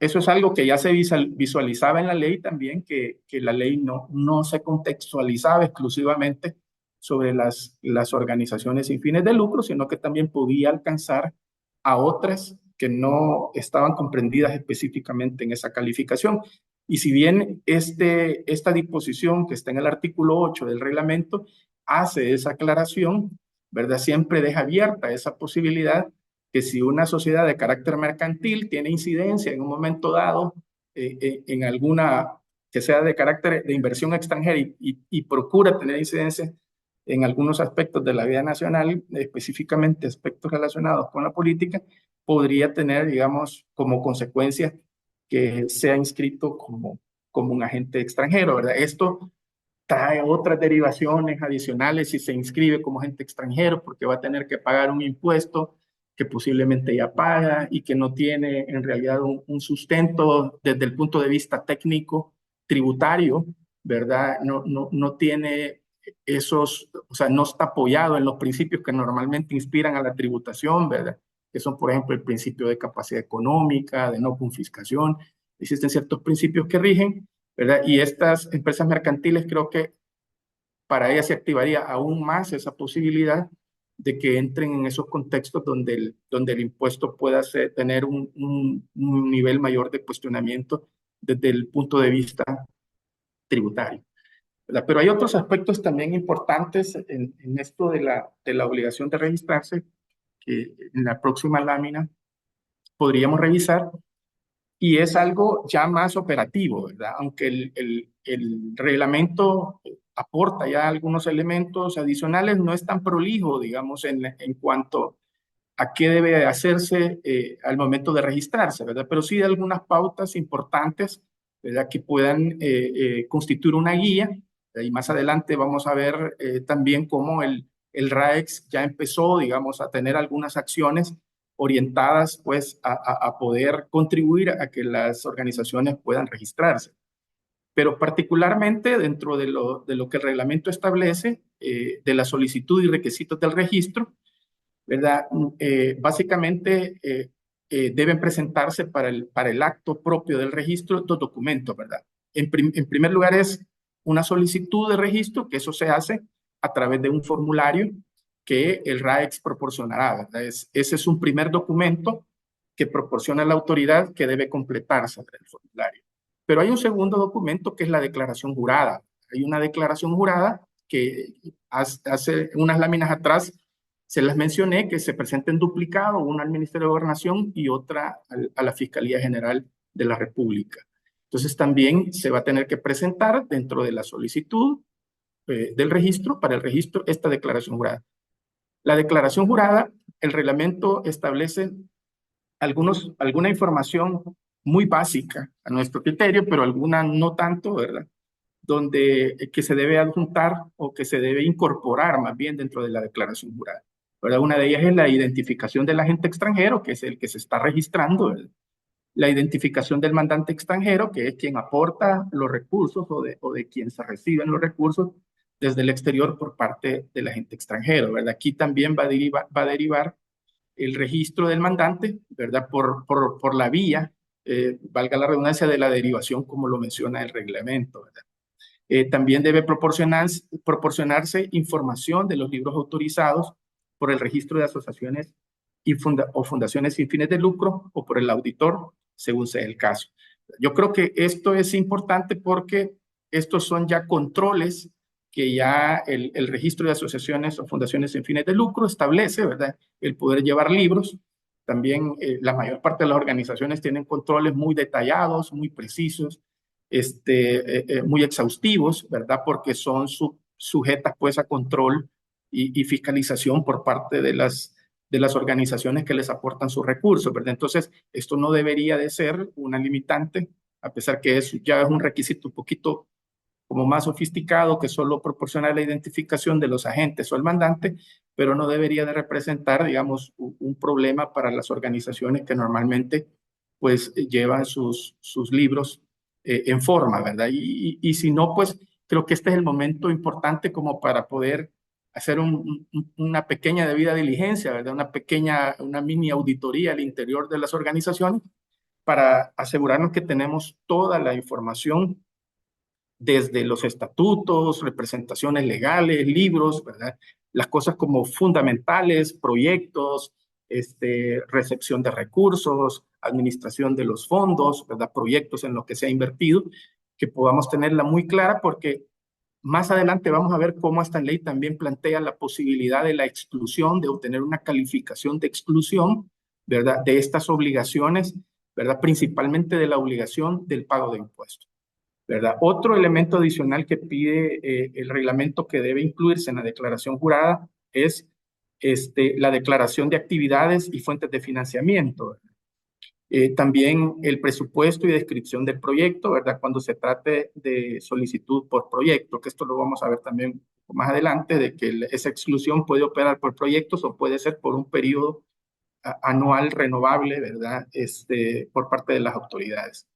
[SPEAKER 2] eso es algo que ya se visualizaba en la ley también, que la ley no se contextualizaba exclusivamente sobre las organizaciones sin fines de lucro, sino que también podía alcanzar a otras que no estaban comprendidas específicamente en esa calificación. Y si bien esta disposición que está en el artículo 8 del reglamento hace esa aclaración, ¿verdad? Siempre deja abierta esa posibilidad que si una sociedad de carácter mercantil tiene incidencia en un momento dado en alguna que sea de carácter de inversión extranjera y procura tener incidencia en algunos aspectos de la vida nacional, específicamente aspectos relacionados con la política, podría tener, digamos, como consecuencia que sea inscrito como un agente extranjero, ¿verdad? Esto trae otras derivaciones adicionales si se inscribe como agente extranjero, porque va a tener que pagar un impuesto que posiblemente ya paga y que no tiene en realidad un sustento desde el punto de vista técnico, tributario, ¿verdad? No tiene esos, o sea, no está apoyado en los principios que normalmente inspiran a la tributación, ¿verdad? Que son, por ejemplo, el principio de capacidad económica, de no confiscación. Existen ciertos principios que rigen, ¿verdad? Y estas empresas mercantiles creo que para ellas se activaría aún más esa posibilidad de que entren en esos contextos donde el impuesto pueda tener un nivel mayor de cuestionamiento desde el punto de vista tributario, ¿verdad? Pero hay otros aspectos también importantes en esto de la obligación de registrarse que en la próxima lámina podríamos revisar y es algo ya más operativo, ¿verdad? Aunque el reglamento aporta ya algunos elementos adicionales, no es tan prolijo, digamos, en cuanto a qué debe hacerse al momento de registrarse, ¿verdad? Pero sí de algunas pautas importantes, ¿verdad? Que puedan constituir una guía. Y más adelante vamos a ver también cómo el RAEX ya empezó, digamos, a tener algunas acciones orientadas, pues, a poder contribuir a que las organizaciones puedan registrarse. Pero particularmente dentro de lo que el reglamento establece, de la solicitud y requisitos del registro, ¿verdad? Básicamente deben presentarse para el acto propio del registro dos documentos, ¿verdad? En primer lugar es una solicitud de registro, que eso se hace a través de un formulario que el RAEX proporcionará, ¿verdad? Ese es un primer documento que proporciona la autoridad que debe completarse el formulario. Pero hay un segundo documento que es la declaración jurada. Hay una declaración jurada que hace unas láminas atrás se las mencioné, que se presenta en duplicado, una al Ministerio de Gobernación y otra a la Fiscalía General de la República. Entonces también se va a tener que presentar dentro de la solicitud del registro, para el registro, esta declaración jurada. La declaración jurada, el reglamento establece alguna información muy básica a nuestro criterio, pero alguna no tanto, ¿verdad? Donde que se debe adjuntar o que se debe incorporar más bien dentro de la declaración jurada, ¿verdad? Una de ellas es la identificación del agente extranjero, que es el que se está registrando, ¿verdad? La identificación del mandante extranjero, que es quien aporta los recursos o de quien se reciben los recursos desde el exterior por parte del agente extranjero, ¿verdad? Aquí también va a derivar el registro del mandante, ¿verdad? Por la vía, valga la redundancia, de la derivación, como lo menciona el reglamento, ¿verdad? También debe proporcionarse información de los libros autorizados por el registro de asociaciones o fundaciones sin fines de lucro o por el auditor, según sea el caso. Yo creo que esto es importante porque estos son ya controles que ya el registro de asociaciones o fundaciones sin fines de lucro establece, ¿verdad? El poder llevar libros. También la mayor parte de las organizaciones tienen controles muy detallados, muy precisos, muy exhaustivos, ¿verdad? Porque son sujetas pues a control y fiscalización por parte de las organizaciones que les aportan sus recursos, ¿verdad? Entonces, esto no debería de ser una limitante, a pesar que eso ya es un requisito un poquito como más sofisticado que solo proporciona la identificación de los agentes o el mandante, pero no debería de representar, digamos, un problema para las organizaciones que normalmente pues llevan sus libros en forma, ¿verdad? Y si no, pues creo que este es el momento importante como para poder hacer una pequeña debida diligencia, ¿verdad? Una mini auditoría al interior de las organizaciones para asegurarnos que tenemos toda la información desde los estatutos, representaciones legales, libros, ¿verdad? Las cosas como fundamentales, proyectos, recepción de recursos, administración de los fondos, ¿verdad? Proyectos en los que se ha invertido, que podamos tenerla muy clara porque más adelante vamos a ver cómo esta ley también plantea la posibilidad de la exclusión, de obtener una calificación de exclusión, ¿verdad? De estas obligaciones, ¿verdad? Principalmente de la obligación del pago de impuestos, ¿verdad? Otro elemento adicional que pide el reglamento que debe incluirse en la declaración jurada es la declaración de actividades y fuentes de financiamiento. También el presupuesto y descripción del proyecto, ¿verdad? Cuando se trate de solicitud por proyecto, que esto lo vamos a ver también más adelante, de que esa exclusión puede operar por proyectos o puede ser por un periodo anual renovable, ¿verdad? Por parte de las autoridades.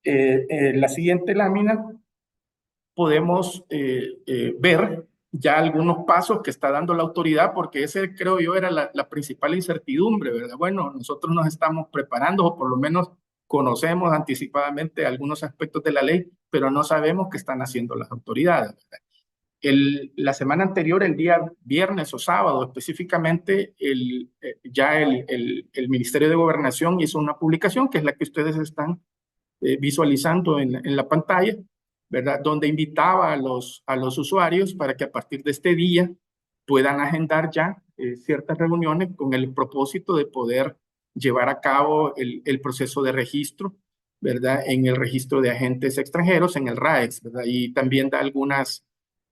[SPEAKER 2] La siguiente lámina podemos ver ya algunos pasos que está dando la autoridad, porque ese creo yo era la principal incertidumbre, ¿verdad? Bueno, nosotros nos estamos preparando o por lo menos conocemos anticipadamente algunos aspectos de la ley, pero no sabemos qué están haciendo las autoridades, ¿verdad? La semana anterior, el día viernes o sábado específicamente, el Ministerio de Gobernación hizo una publicación, que es la que ustedes están visualizando en la pantalla, ¿verdad? Donde invitaba a los usuarios para que a partir de este día puedan agendar ya ciertas reuniones con el propósito de poder llevar a cabo el proceso de registro, ¿verdad? En el registro de agentes extranjeros, en el RAEX, ¿verdad? Y también da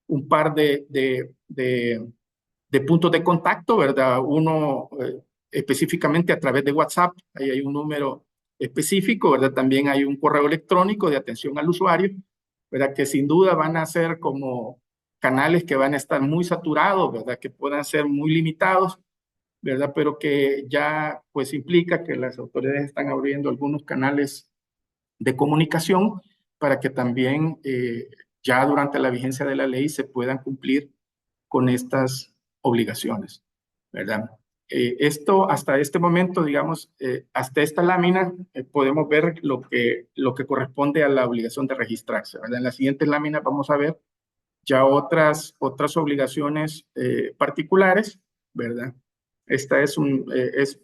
[SPEAKER 2] un par de puntos de contacto, ¿verdad? Uno específicamente a través de WhatsApp, ahí hay un número específico, ¿verdad? También hay un correo electrónico de atención al usuario, ¿verdad? Que sin duda van a ser como canales que van a estar muy saturados, ¿verdad? Que puedan ser muy limitados, ¿verdad? Pero que ya pues implica que las autoridades están abriendo algunos canales de comunicación para que también ya durante la vigencia de la ley se puedan cumplir con estas obligaciones, ¿verdad? Esto hasta este momento, digamos, hasta esta lámina podemos ver lo que corresponde a la obligación de registrarse, ¿verdad? En la siguiente lámina vamos a ver ya otras obligaciones particulares, ¿verdad? Esta es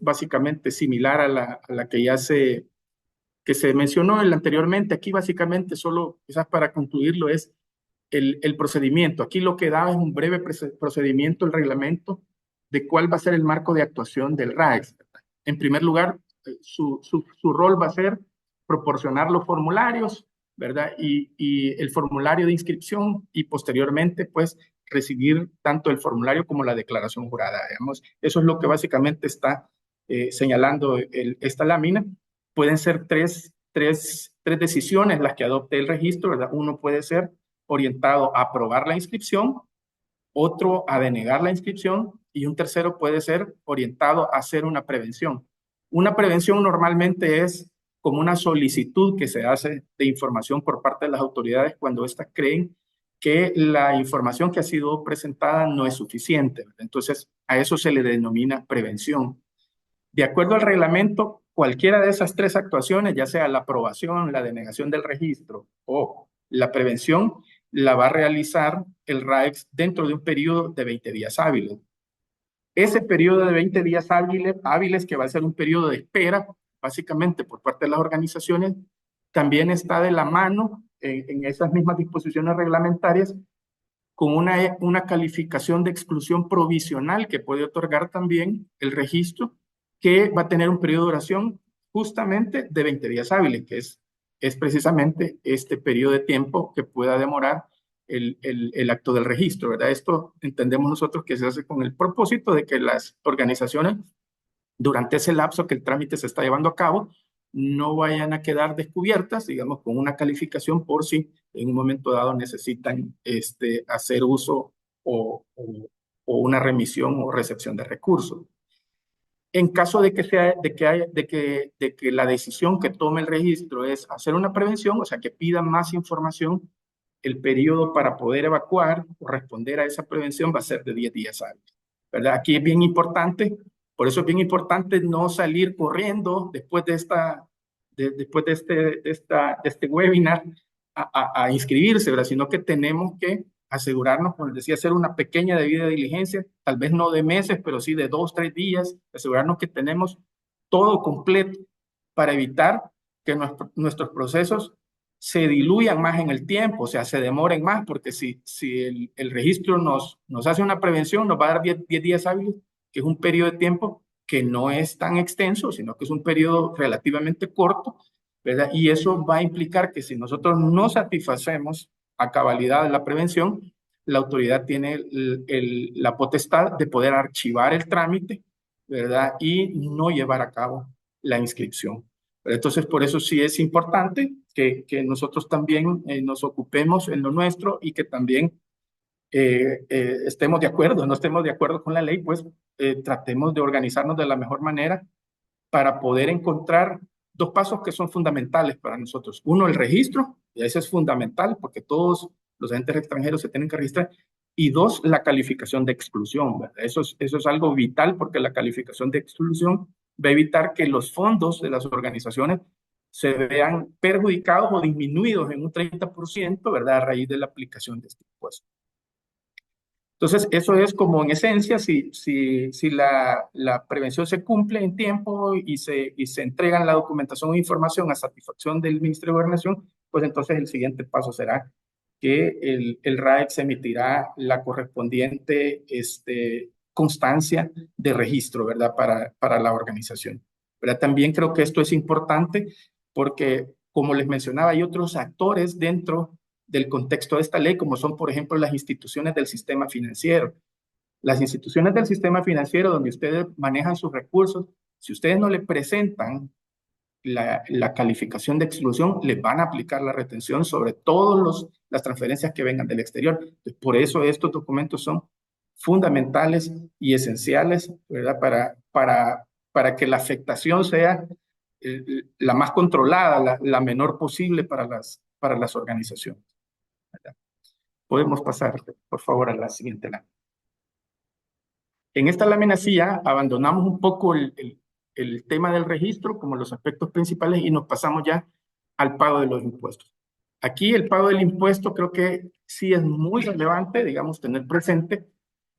[SPEAKER 2] básicamente similar a la que se mencionó anteriormente. Aquí básicamente solo, quizás para concluirlo, es el procedimiento. Aquí lo que da es un breve procedimiento, el reglamento, de cuál va a ser el marco de actuación del RAEX. En primer lugar, su rol va a ser proporcionar los formularios, ¿verdad? Y el formulario de inscripción y posteriormente, pues, recibir tanto el formulario como la declaración jurada, digamos. Eso es lo que básicamente está señalando esta lámina. Pueden ser tres decisiones las que adopte el registro, ¿verdad? Uno puede ser orientado a aprobar la inscripción, otro a denegar la inscripción y un tercero puede ser orientado a hacer una prevención. Una prevención normalmente es como una solicitud que se hace de información por parte de las autoridades cuando éstas creen que la información que ha sido presentada no es suficiente. Entonces, a eso se le denomina prevención. De acuerdo al reglamento, cualquiera de esas tres actuaciones, ya sea la aprobación, la denegación del registro o la prevención, la va a realizar el RAEX dentro de un periodo de 20 días hábiles. Ese periodo de 20 días hábiles, que va a ser un periodo de espera, básicamente por parte de las organizaciones, también está de la mano en esas mismas disposiciones reglamentarias con una calificación de exclusión provisional que puede otorgar también el registro, que va a tener un periodo de duración justamente de 20 días hábiles, que es precisamente este periodo de tiempo que pueda demorar el acto del registro, ¿verdad? Esto entendemos nosotros que se hace con el propósito de que las organizaciones durante ese lapso que el trámite se está llevando a cabo, no vayan a quedar descubiertas, digamos, con una calificación por si en un momento dado necesitan hacer uso o una remisión o recepción de recursos. En caso de que, sea, de que la decisión que tome el registro es hacer una prevención, o sea, que pida más información, el periodo para poder evacuar o responder a esa prevención va a ser de 10 días hábiles, ¿verdad? Aquí es bien importante, por eso es bien importante no salir corriendo después después de este webinar a inscribirse, ¿verdad? Sino que tenemos que asegurarnos, como les decía, hacer una pequeña debida diligencia, tal vez no de meses, pero sí de 2, 3 días, asegurarnos que tenemos todo completo para evitar que nuestros procesos se diluyan más en el tiempo, o sea, se demoren más, porque si el registro nos hace una prevención, nos va a dar 10 días hábiles, que es un periodo de tiempo que no es tan extenso, sino que es un periodo relativamente corto, ¿verdad? Y eso va a implicar que si nosotros no satisfacemos a cabalidad la prevención, la autoridad tiene la potestad de poder archivar el trámite, ¿verdad? Y no llevar a cabo la inscripción. Entonces, por eso sí es importante que nosotros también nos ocupemos en lo nuestro y que también estemos de acuerdo, no estemos de acuerdo con la ley, pues tratemos de organizarnos de la mejor manera para poder encontrar dos pasos que son fundamentales para nosotros. Uno, el registro, y ese es fundamental porque todos los agentes extranjeros se tienen que registrar. Y dos, la calificación de exclusión, ¿verdad? Eso es algo vital porque la calificación de exclusión va a evitar que los fondos de las organizaciones se vean perjudicados o disminuidos en un 30%, ¿verdad? A raíz de la aplicación de este impuesto. Entonces, eso es como en esencia, si la prevención se cumple en tiempo y se entregan la documentación e información a satisfacción del Ministerio de Gobernación, pues entonces el siguiente paso será que el RAEX emitirá la correspondiente constancia de registro, ¿verdad? Para la organización. ¿Verdad? También creo que esto es importante porque, como les mencionaba, hay otros actores dentro del contexto de esta ley, como son, por ejemplo, las instituciones del sistema financiero. Las instituciones del sistema financiero donde ustedes manejan sus recursos, si ustedes no le presentan la calificación de exclusión, les van a aplicar la retención sobre todas las transferencias que vengan del exterior. Entonces, por eso estos documentos son fundamentales y esenciales, ¿verdad? Para que la afectación sea la más controlada, la menor posible para las organizaciones. ¿Verdad? Podemos pasar, por favor, a la siguiente lámina. En esta lámina sí ya abandonamos un poco el tema del registro como los aspectos principales y nos pasamos ya al pago de los impuestos. Aquí el pago del impuesto creo que sí es muy relevante, digamos, tener presente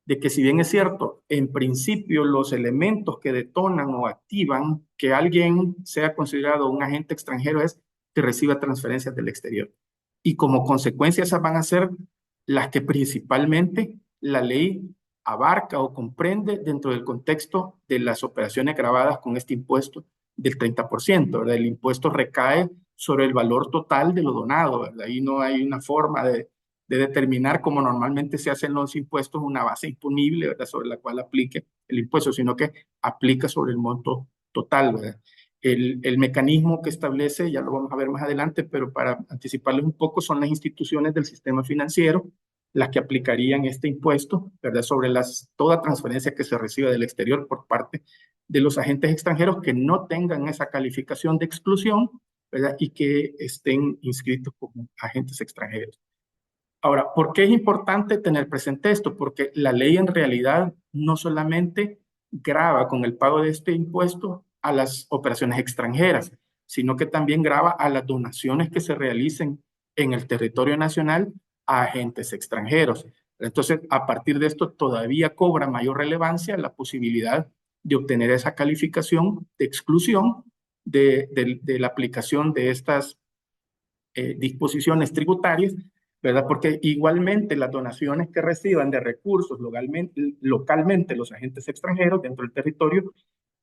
[SPEAKER 2] de que si bien es cierto, en principio los elementos que detonan o activan que alguien sea considerado un agente extranjero es que reciba transferencias del exterior. Y como consecuencia esas van a ser las que principalmente la ley abarca o comprende dentro del contexto de las operaciones grabadas con este impuesto del 30%, ¿verdad? El impuesto recae sobre el valor total de lo donado, ¿verdad? Ahí no hay una forma de determinar, como normalmente se hacen los impuestos, una base imponible, ¿verdad?, sobre la cual aplique el impuesto, sino que aplica sobre el monto total, ¿verdad? El mecanismo que establece, ya lo vamos a ver más adelante, pero para anticiparles un poco, son las instituciones del sistema financiero las que aplicarían este impuesto, ¿verdad?, sobre toda transferencia que se reciba del exterior por parte de los agentes extranjeros que no tengan esa calificación de exclusión, ¿verdad?, y que estén inscritos como agentes extranjeros. Ahora, ¿por qué es importante tener presente esto? Porque la ley en realidad no solamente grava con el pago de este impuesto a las operaciones extranjeras, sino que también grava a las donaciones que se realicen en el territorio nacional a agentes extranjeros. Entonces, a partir de esto, todavía cobra mayor relevancia la posibilidad de obtener esa calificación de exclusión de la aplicación de estas disposiciones tributarias, ¿verdad? Porque igualmente las donaciones que reciban de recursos localmente los agentes extranjeros dentro del territorio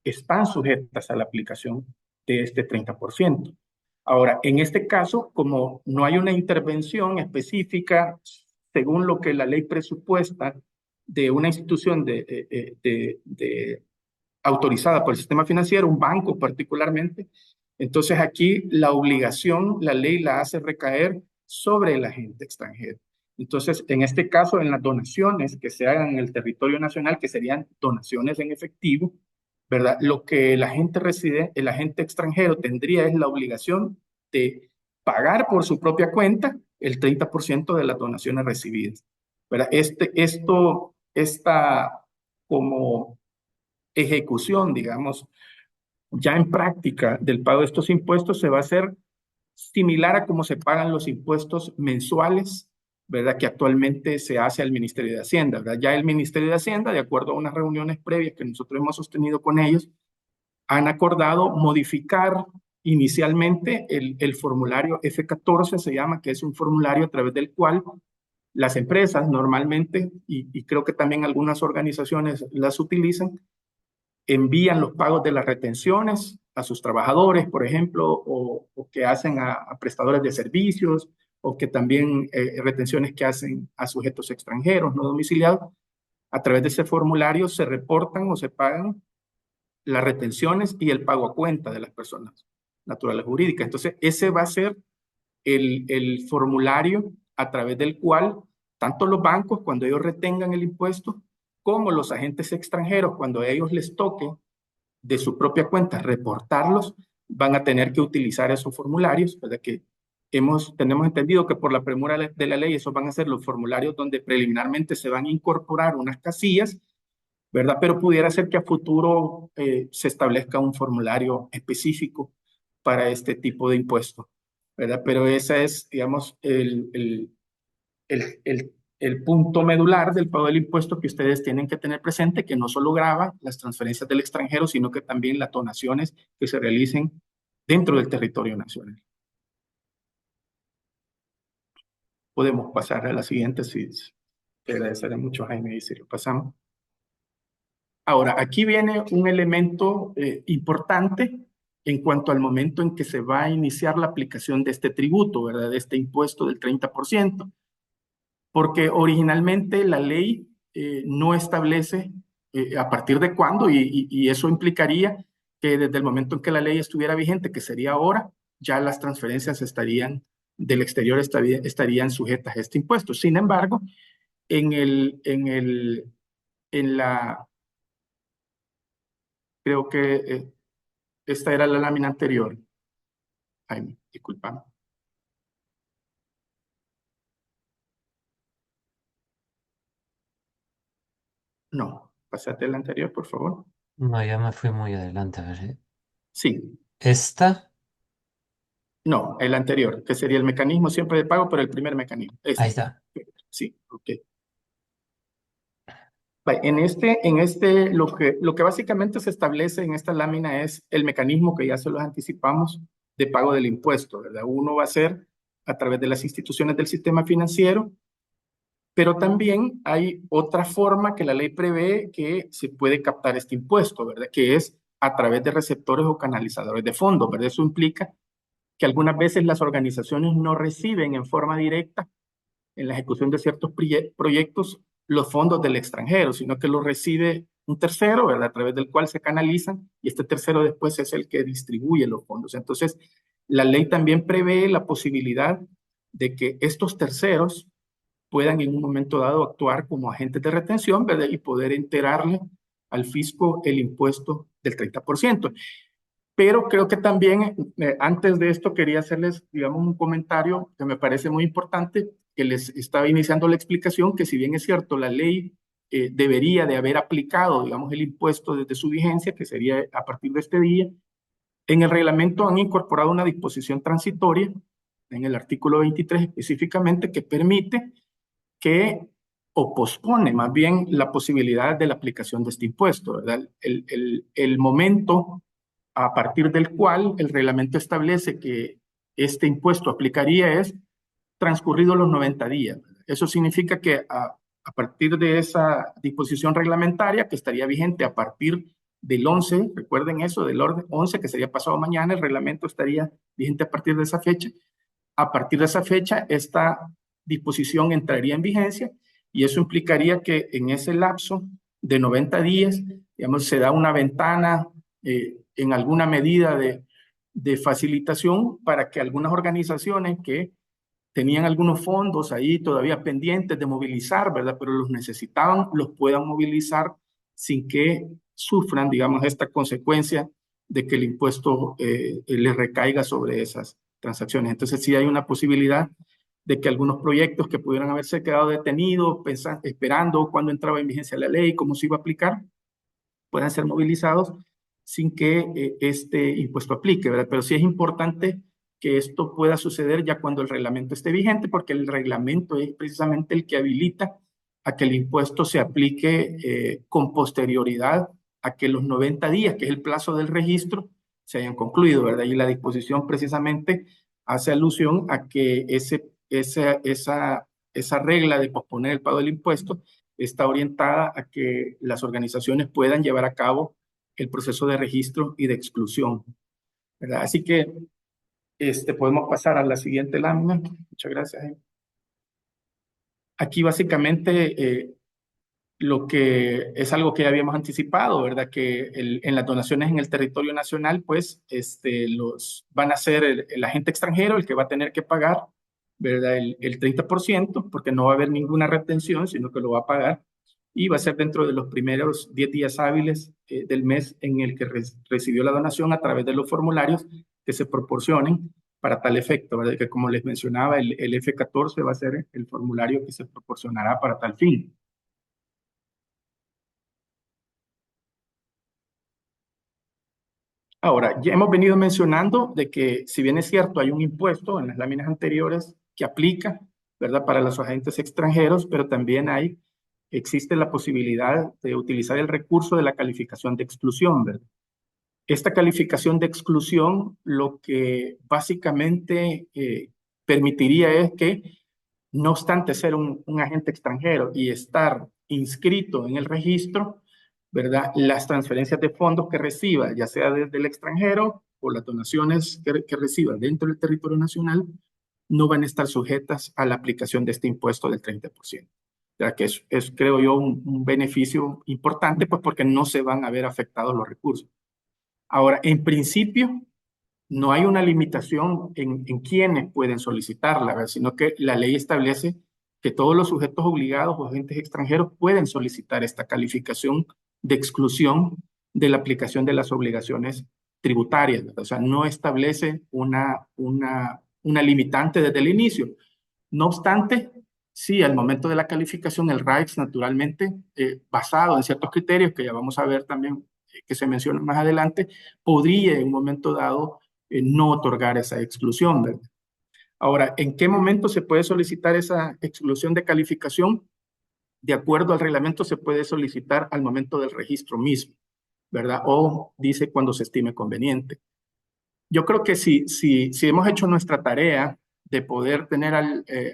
[SPEAKER 2] están sujetas a la aplicación de este 30%. Ahora, en este caso, como no hay una intervención específica según lo que la ley presupuesta de una institución autorizada por el sistema financiero, un banco particularmente. Entonces aquí la obligación, la ley la hace recaer sobre el agente extranjero. Entonces, en este caso, en las donaciones que se hagan en el territorio nacional, que serían donaciones en efectivo, ¿verdad? Lo que el agente reside, el agente extranjero tendría es la obligación de pagar por su propia cuenta el 30% de las donaciones recibidas, ¿verdad? Esta como ejecución, digamos, ya en práctica del pago de estos impuestos se va a hacer similar a cómo se pagan los impuestos mensuales, ¿verdad? Que actualmente se hace al Ministerio de Hacienda, ¿verdad? Ya el Ministerio de Hacienda, de acuerdo a unas reuniones previas que nosotros hemos sostenido con ellos, han acordado modificar inicialmente el formulario F14, se llama, que es un formulario a través del cual las empresas normalmente, y creo que también algunas organizaciones las utilizan, envían los pagos de las retenciones a sus trabajadores, por ejemplo, o que hacen a prestadores de servicios, o que también retenciones que hacen a sujetos extranjeros no domiciliados. A través de ese formulario se reportan o se pagan las retenciones y el pago a cuenta de las personas naturales jurídicas. Entonces, ese va a ser el formulario a través del cual tanto los bancos, cuando ellos retengan el impuesto, como los agentes extranjeros, cuando a ellos les toque de su propia cuenta reportarlos, van a tener que utilizar esos formularios, ¿verdad? Que tenemos entendido que por la premura de la ley, esos van a ser los formularios donde preliminarmente se van a incorporar unas casillas, ¿verdad? Pero pudiera ser que a futuro se establezca un formulario específico para este tipo de impuestos, ¿verdad? Pero ese es, digamos, el punto medular del pago del impuesto que ustedes tienen que tener presente, que no solo grava las transferencias del extranjero, sino que también las donaciones que se realicen dentro del territorio nacional. Podemos pasar a la siguiente, sí. Te agradeceré mucho, Jaime, y si lo pasamos. Ahora, aquí viene un elemento importante en cuanto al momento en que se va a iniciar la aplicación de este tributo, ¿verdad? De este impuesto del 30%, porque originalmente la ley no establece a partir de cuándo, y eso implicaría que desde el momento en que la ley estuviera vigente, que sería ahora, ya las transferencias del exterior estarían sujetas a este impuesto. Sin embargo, en el, en el, en la, creo que esta era la lámina anterior. Jaime, disculpa. No. Pásate al anterior, por favor.
[SPEAKER 1] No, ya me fui muy adelante. A ver.
[SPEAKER 2] Sí,
[SPEAKER 1] Esta,
[SPEAKER 2] no, el anterior, que sería el mecanismo siempre de pago, pero el primer mecanismo.
[SPEAKER 1] ahí
[SPEAKER 2] Este.
[SPEAKER 1] está.
[SPEAKER 2] Sí, ok. Vale, lo que básicamente se establece en esta lámina es el mecanismo que ya se los anticipamos de pago del impuesto, ¿verdad? Uno va a ser a través de las instituciones del sistema financiero, pero también hay otra forma que la ley prevé que se puede captar este impuesto, ¿verdad? Que es a través de receptores o canalizadores de fondos, ¿verdad? Eso implica que algunas veces las organizaciones no reciben en forma directa en la ejecución de ciertos proyectos los fondos del extranjero, sino que los recibe un tercero, ¿verdad? A través del cual se canalizan y este tercero después es el que distribuye los fondos. Entonces, la ley también prevé la posibilidad de que estos terceros puedan en un momento dado actuar como agentes de retención, ¿verdad? Y poder enterarle al fisco el impuesto del 30%. Pero creo que también, antes de esto, quería hacerles, digamos, un comentario que me parece muy importante, que les estaba iniciando la explicación, que si bien es cierto, la ley debería de haber aplicado, digamos, el impuesto desde su vigencia, que sería a partir de este día, en el reglamento han incorporado una disposición transitoria, en el artículo 23 específicamente, que permite que o pospone más bien la posibilidad de la aplicación de este impuesto, ¿verdad? El momento a partir del cual el reglamento establece que este impuesto aplicaría es transcurridos los 90 días. Eso significa que a partir de esa disposición reglamentaria que estaría vigente a partir del 11, recuerden eso, del orden 11, que sería pasado mañana, el reglamento estaría vigente a partir de esa fecha. A partir de esa fecha, esta disposición entraría en vigencia y eso implicaría que en ese lapso de 90 días, digamos, se da una ventana en alguna medida de facilitación para que algunas organizaciones que tenían algunos fondos ahí todavía pendientes de movilizar, ¿verdad? Pero los necesitaban, los puedan movilizar sin que sufran, digamos, esta consecuencia de que el impuesto les recaiga sobre esas transacciones. Entonces sí hay una posibilidad de que algunos proyectos que pudieran haberse quedado detenidos, esperando cuándo entraba en vigencia la ley, cómo se iba a aplicar, puedan ser movilizados sin que este impuesto aplique, ¿verdad? Pero sí es importante que esto pueda suceder ya cuando el reglamento esté vigente, porque el reglamento es precisamente el que habilita a que el impuesto se aplique con posterioridad a que los 90 días, que es el plazo del registro, se hayan concluido, ¿verdad? Y la disposición precisamente hace alusión a que esa regla de posponer el pago del impuesto está orientada a que las organizaciones puedan llevar a cabo el proceso de registro y de exclusión, ¿verdad? Así que podemos pasar a la siguiente lámina. Muchas gracias. Aquí básicamente lo que es algo que ya habíamos anticipado, ¿verdad? Que en las donaciones en el territorio nacional, pues, los van a ser el agente extranjero el que va a tener que pagar, ¿verdad? El 30%, porque no va a haber ninguna retención, sino que lo va a pagar. Y va a ser dentro de los primeros 10 días hábiles del mes en el que recibió la donación a través de los formularios que se proporcionen para tal efecto, ¿verdad? Que como les mencionaba, el F14 va a ser el formulario que se proporcionará para tal fin. Ahora, ya hemos venido mencionando de que si bien es cierto, hay un impuesto en las láminas anteriores que aplica, ¿verdad? Para los agentes extranjeros, pero también existe la posibilidad de utilizar el recurso de la calificación de exclusión, ¿verdad? Esta calificación de exclusión lo que básicamente permitiría es que, no obstante ser un agente extranjero y estar inscrito en el registro, ¿verdad? Las transferencias de fondos que reciba, ya sea desde el extranjero o las donaciones que reciba dentro del territorio nacional, no van a estar sujetas a la aplicación de este impuesto del 30%. Ya que creo yo, un beneficio importante, pues porque no se van a ver afectados los recursos. Ahora, en principio, no hay una limitación en quiénes pueden solicitarla, ¿verdad? Sino que la ley establece que todos los sujetos obligados o agentes extranjeros pueden solicitar esta calificación de exclusión de la aplicación de las obligaciones tributarias, ¿verdad? O sea, no establece una limitante desde el inicio. No obstante, Sí, al momento de la calificación, el RAICS, naturalmente, basado en ciertos criterios que ya vamos a ver también, que se mencionan más adelante, podría en un momento dado no otorgar esa exclusión, ¿verdad? Ahora, ¿en qué momento se puede solicitar esa exclusión de calificación? De acuerdo al reglamento, se puede solicitar al momento del registro mismo, ¿verdad? O dice cuando se estime conveniente. Yo creo que si hemos hecho nuestra tarea de poder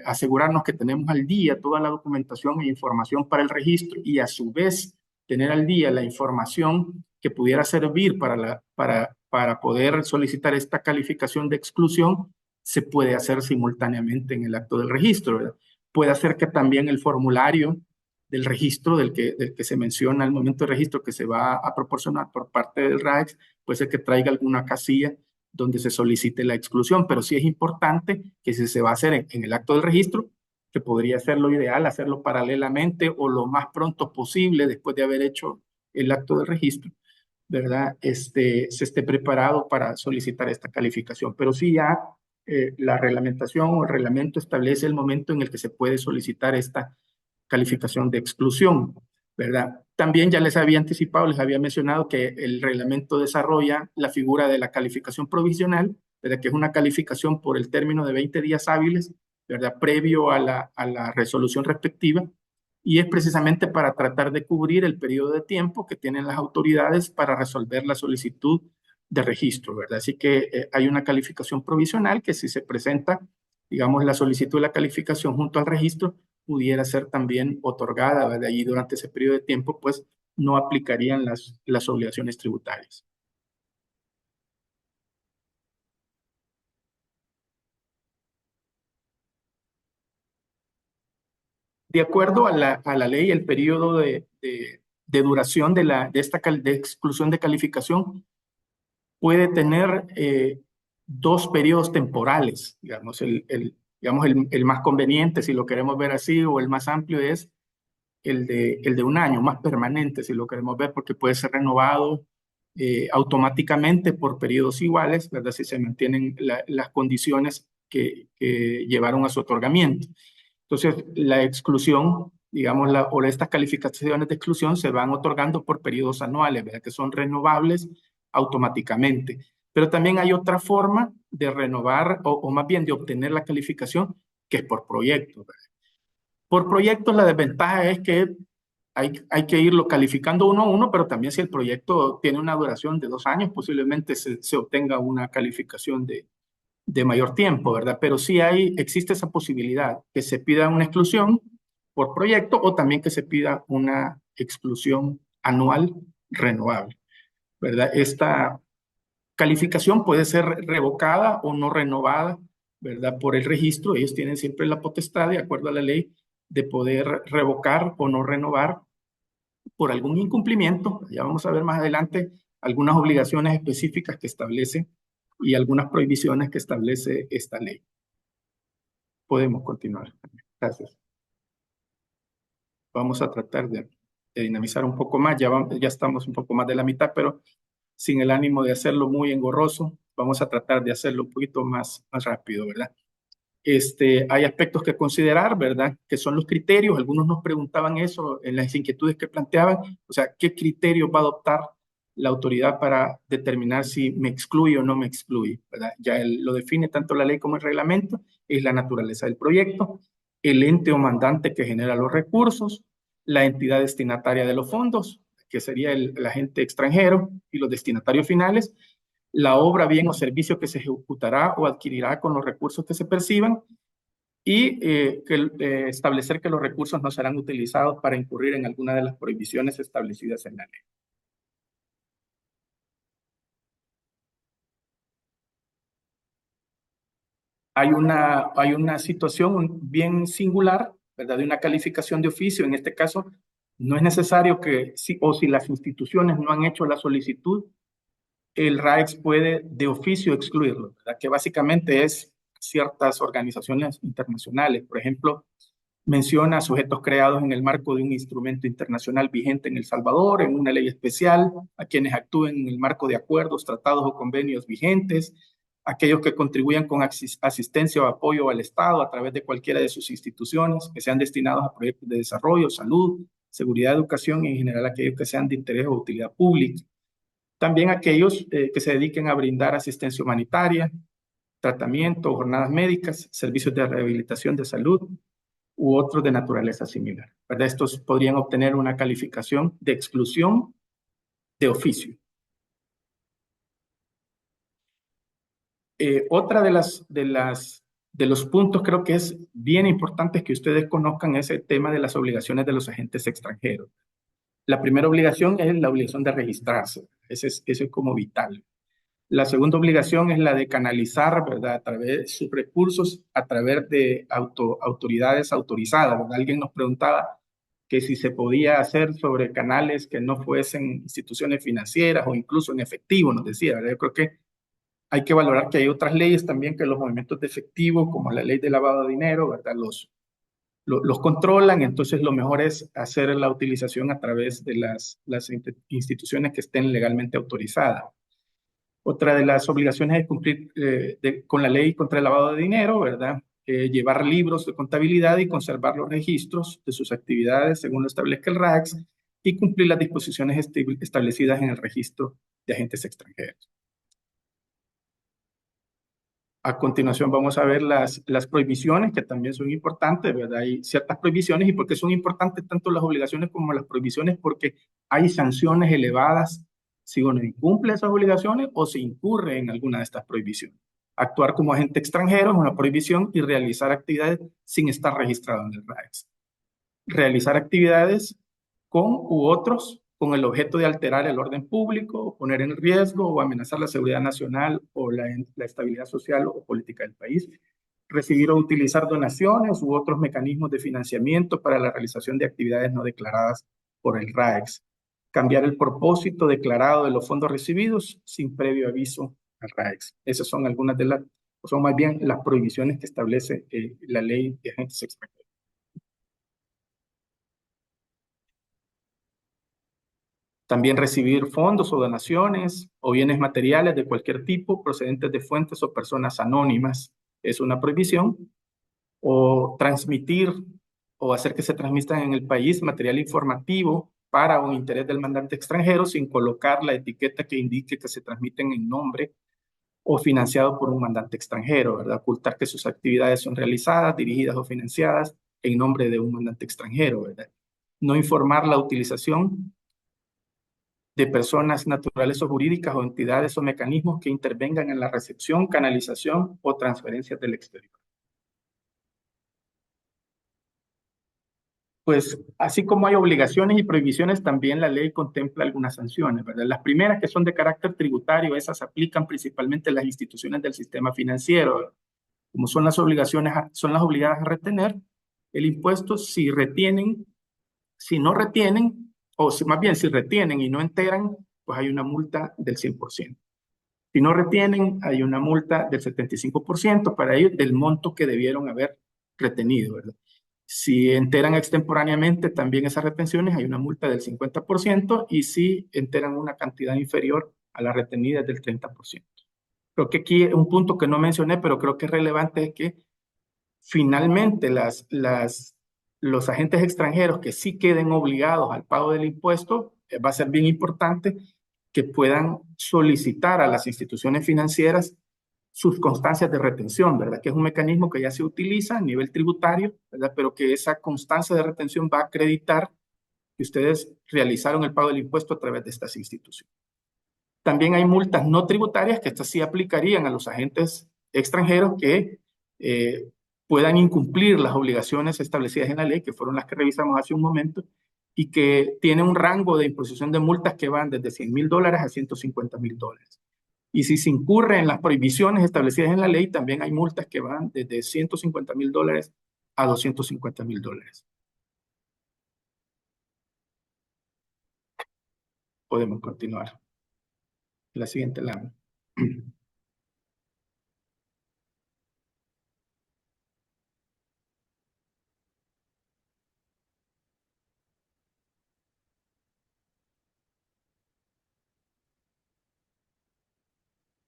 [SPEAKER 2] asegurarnos que tenemos al día toda la documentación e información para el registro y a su vez tener al día la información que pudiera servir para poder solicitar esta calificación de exclusión, se puede hacer simultáneamente en el acto del registro, ¿verdad? Puede hacer que también el formulario del registro, del que se menciona al momento del registro que se va a proporcionar por parte del RAEX, puede ser que traiga alguna casilla donde se solicite la exclusión, pero sí es importante que si se va a hacer en el acto del registro, que podría ser lo ideal, hacerlo paralelamente o lo más pronto posible después de haber hecho el acto del registro, ¿verdad? Se esté preparado para solicitar esta calificación. Pero sí ya la reglamentación o el reglamento establece el momento en el que se puede solicitar esta calificación de exclusión, ¿verdad? También ya les había anticipado, les había mencionado que el reglamento desarrolla la figura de la calificación provisional, ¿verdad? Que es una calificación por el término de 20 días hábiles, ¿verdad? Previo a la resolución respectiva, y es precisamente para tratar de cubrir el periodo de tiempo que tienen las autoridades para resolver la solicitud de registro, ¿verdad? Así que hay una calificación provisional que si se presenta, digamos, la solicitud de la calificación junto al registro, pudiera ser también otorgada, ¿verdad? Y durante ese periodo de tiempo, pues, no aplicarían las obligaciones tributarias. De acuerdo a la ley, el periodo de duración de exclusión de calificación puede tener dos periodos temporales, digamos, el más conveniente, si lo queremos ver así, o el más amplio es el de un año, más permanente, si lo queremos ver, porque puede ser renovado automáticamente por periodos iguales, ¿verdad? Si se mantienen las condiciones que llevaron a su otorgamiento. Entonces, la exclusión, digamos, o estas calificaciones de exclusión se van otorgando por periodos anuales, ¿verdad? Que son renovables automáticamente. Pero también hay otra forma de renovar o más bien de obtener la calificación, que es por proyecto, ¿verdad? Por proyectos, la desventaja es que hay que irlo calificando uno a uno, pero también si el proyecto tiene una duración de 2 años, posiblemente se obtenga una calificación de mayor tiempo, ¿verdad? Pero sí existe esa posibilidad que se pida una exclusión por proyecto o también que se pida una exclusión anual renovable, ¿verdad? Esta calificación puede ser revocada o no renovada, ¿verdad? Por el registro. Ellos tienen siempre la potestad, de acuerdo a la ley, de poder revocar o no renovar por algún incumplimiento. Ya vamos a ver más adelante algunas obligaciones específicas que establece y algunas prohibiciones que establece esta ley. Podemos continuar. Gracias. Vamos a tratar de dinamizar un poco más. Ya estamos un poco más de la mitad, pero sin el ánimo de hacerlo muy engorroso, vamos a tratar de hacerlo un poquito más rápido, ¿verdad? Hay aspectos que considerar, ¿verdad? Que son los criterios. Algunos nos preguntaban eso en las inquietudes que planteaban. O sea, ¿qué criterios va a adoptar la autoridad para determinar si me excluye o no me excluye, ¿verdad? Ya lo define tanto la ley como el reglamento. Es la naturaleza del proyecto, el ente o mandante que genera los recursos, la entidad destinataria de los fondos, que sería el agente extranjero, y los destinatarios finales, la obra, bien o servicio que se ejecutará o adquirirá con los recursos que se perciban y establecer que los recursos no serán utilizados para incurrir en alguna de las prohibiciones establecidas en la ley. Hay una situación bien singular, ¿verdad? De una calificación de oficio. En este caso, no es necesario o si las instituciones no han hecho la solicitud, el RAEX puede de oficio excluirlo, ¿verdad? Que básicamente es ciertas organizaciones internacionales. Por ejemplo, menciona sujetos creados en el marco de un instrumento internacional vigente en El Salvador, en una ley especial, a quienes actúen en el marco de acuerdos, tratados o convenios vigentes, aquellos que contribuyan con asistencia o apoyo al Estado a través de cualquiera de sus instituciones, que sean destinados a proyectos de desarrollo, salud, seguridad, educación y en general aquellos que sean de interés o utilidad pública. También aquellos que se dediquen a brindar asistencia humanitaria, tratamiento, jornadas médicas, servicios de rehabilitación de salud u otros de naturaleza similar, ¿verdad? Estos podrían obtener una calificación de exclusión de oficio. Otra de los puntos creo que es bien importante que ustedes conozcan es el tema de las obligaciones de los agentes extranjeros. La primera obligación es la obligación de registrarse. Eso es como vital. La segunda obligación es la de canalizar, ¿verdad? A través de sus recursos, a través de autoridades autorizadas, ¿verdad? Alguien nos preguntaba que si se podía hacer sobre canales que no fuesen instituciones financieras o incluso en efectivo, nos decía, ¿verdad? Yo creo que hay que valorar que hay otras leyes también que los movimientos de efectivo, como la ley de lavado de dinero, ¿verdad? Los controlan, entonces lo mejor es hacer la utilización a través de las instituciones que estén legalmente autorizadas. Otra de las obligaciones es cumplir con la ley contra el lavado de dinero, ¿verdad? Llevar libros de contabilidad y conservar los registros de sus actividades según lo establezca el RACS y cumplir las disposiciones establecidas en el registro de agentes extranjeros. A continuación vamos a ver las prohibiciones, que también son importantes, ¿verdad? Hay ciertas prohibiciones. ¿Y por qué son importantes tanto las obligaciones como las prohibiciones? Porque hay sanciones elevadas si uno incumple esas obligaciones o se incurre en alguna de estas prohibiciones. Actuar como agente extranjero es una prohibición y realizar actividades sin estar registrado en el RAEX. Realizar actividades con u otros con el objeto de alterar el orden público, poner en riesgo o amenazar la seguridad nacional o la estabilidad social o política del país, recibir o utilizar donaciones u otros mecanismos de financiamiento para la realización de actividades no declaradas por el RAEX, cambiar el propósito declarado de los fondos recibidos sin previo aviso al RAEX. Esas son algunas de las, o son más bien las prohibiciones que establece la ley de agentes extranjeros. También recibir fondos o donaciones o bienes materiales de cualquier tipo procedentes de fuentes o personas anónimas es una prohibición. O transmitir o hacer que se transmita en el país material informativo para un interés del mandante extranjero sin colocar la etiqueta que indique que se transmiten en nombre o financiado por un mandante extranjero, ¿verdad? Ocultar que sus actividades son realizadas, dirigidas o financiadas en nombre de un mandante extranjero, ¿verdad? No informar la utilización de personas naturales o jurídicas o entidades o mecanismos que intervengan en la recepción, canalización o transferencia del exterior. Pues así como hay obligaciones y prohibiciones, también la ley contempla algunas sanciones, ¿verdad? Las primeras que son de carácter tributario, esas aplican principalmente a las instituciones del sistema financiero, como son las obligaciones, son las obligadas a retener el impuesto si retienen, si no retienen, o si, más bien si retienen y no enteran, pues hay una multa del 100%. Si no retienen, hay una multa del 75% para ellos del monto que debieron haber retenido, ¿verdad? Si enteran extemporáneamente también esas retenciones, hay una multa del 50% y si enteran una cantidad inferior a la retenida del 30%. Creo que aquí un punto que no mencioné, pero creo que es relevante es que finalmente los agentes extranjeros que sí queden obligados al pago del impuesto, va a ser bien importante que puedan solicitar a las instituciones financieras sus constancias de retención, ¿verdad? Que es un mecanismo que ya se utiliza a nivel tributario, ¿verdad? Pero que esa constancia de retención va a acreditar que ustedes realizaron el pago del impuesto a través de estas instituciones. También hay multas no tributarias que estas sí aplicarían a los agentes extranjeros que puedan incumplir las obligaciones establecidas en la ley, que fueron las que revisamos hace un momento, y que tienen un rango de imposición de multas que van desde $100,000 a $150,000. Y si se incurre en las prohibiciones establecidas en la ley, también hay multas que van desde $150,000 a $250,000. Podemos continuar. La siguiente lámina.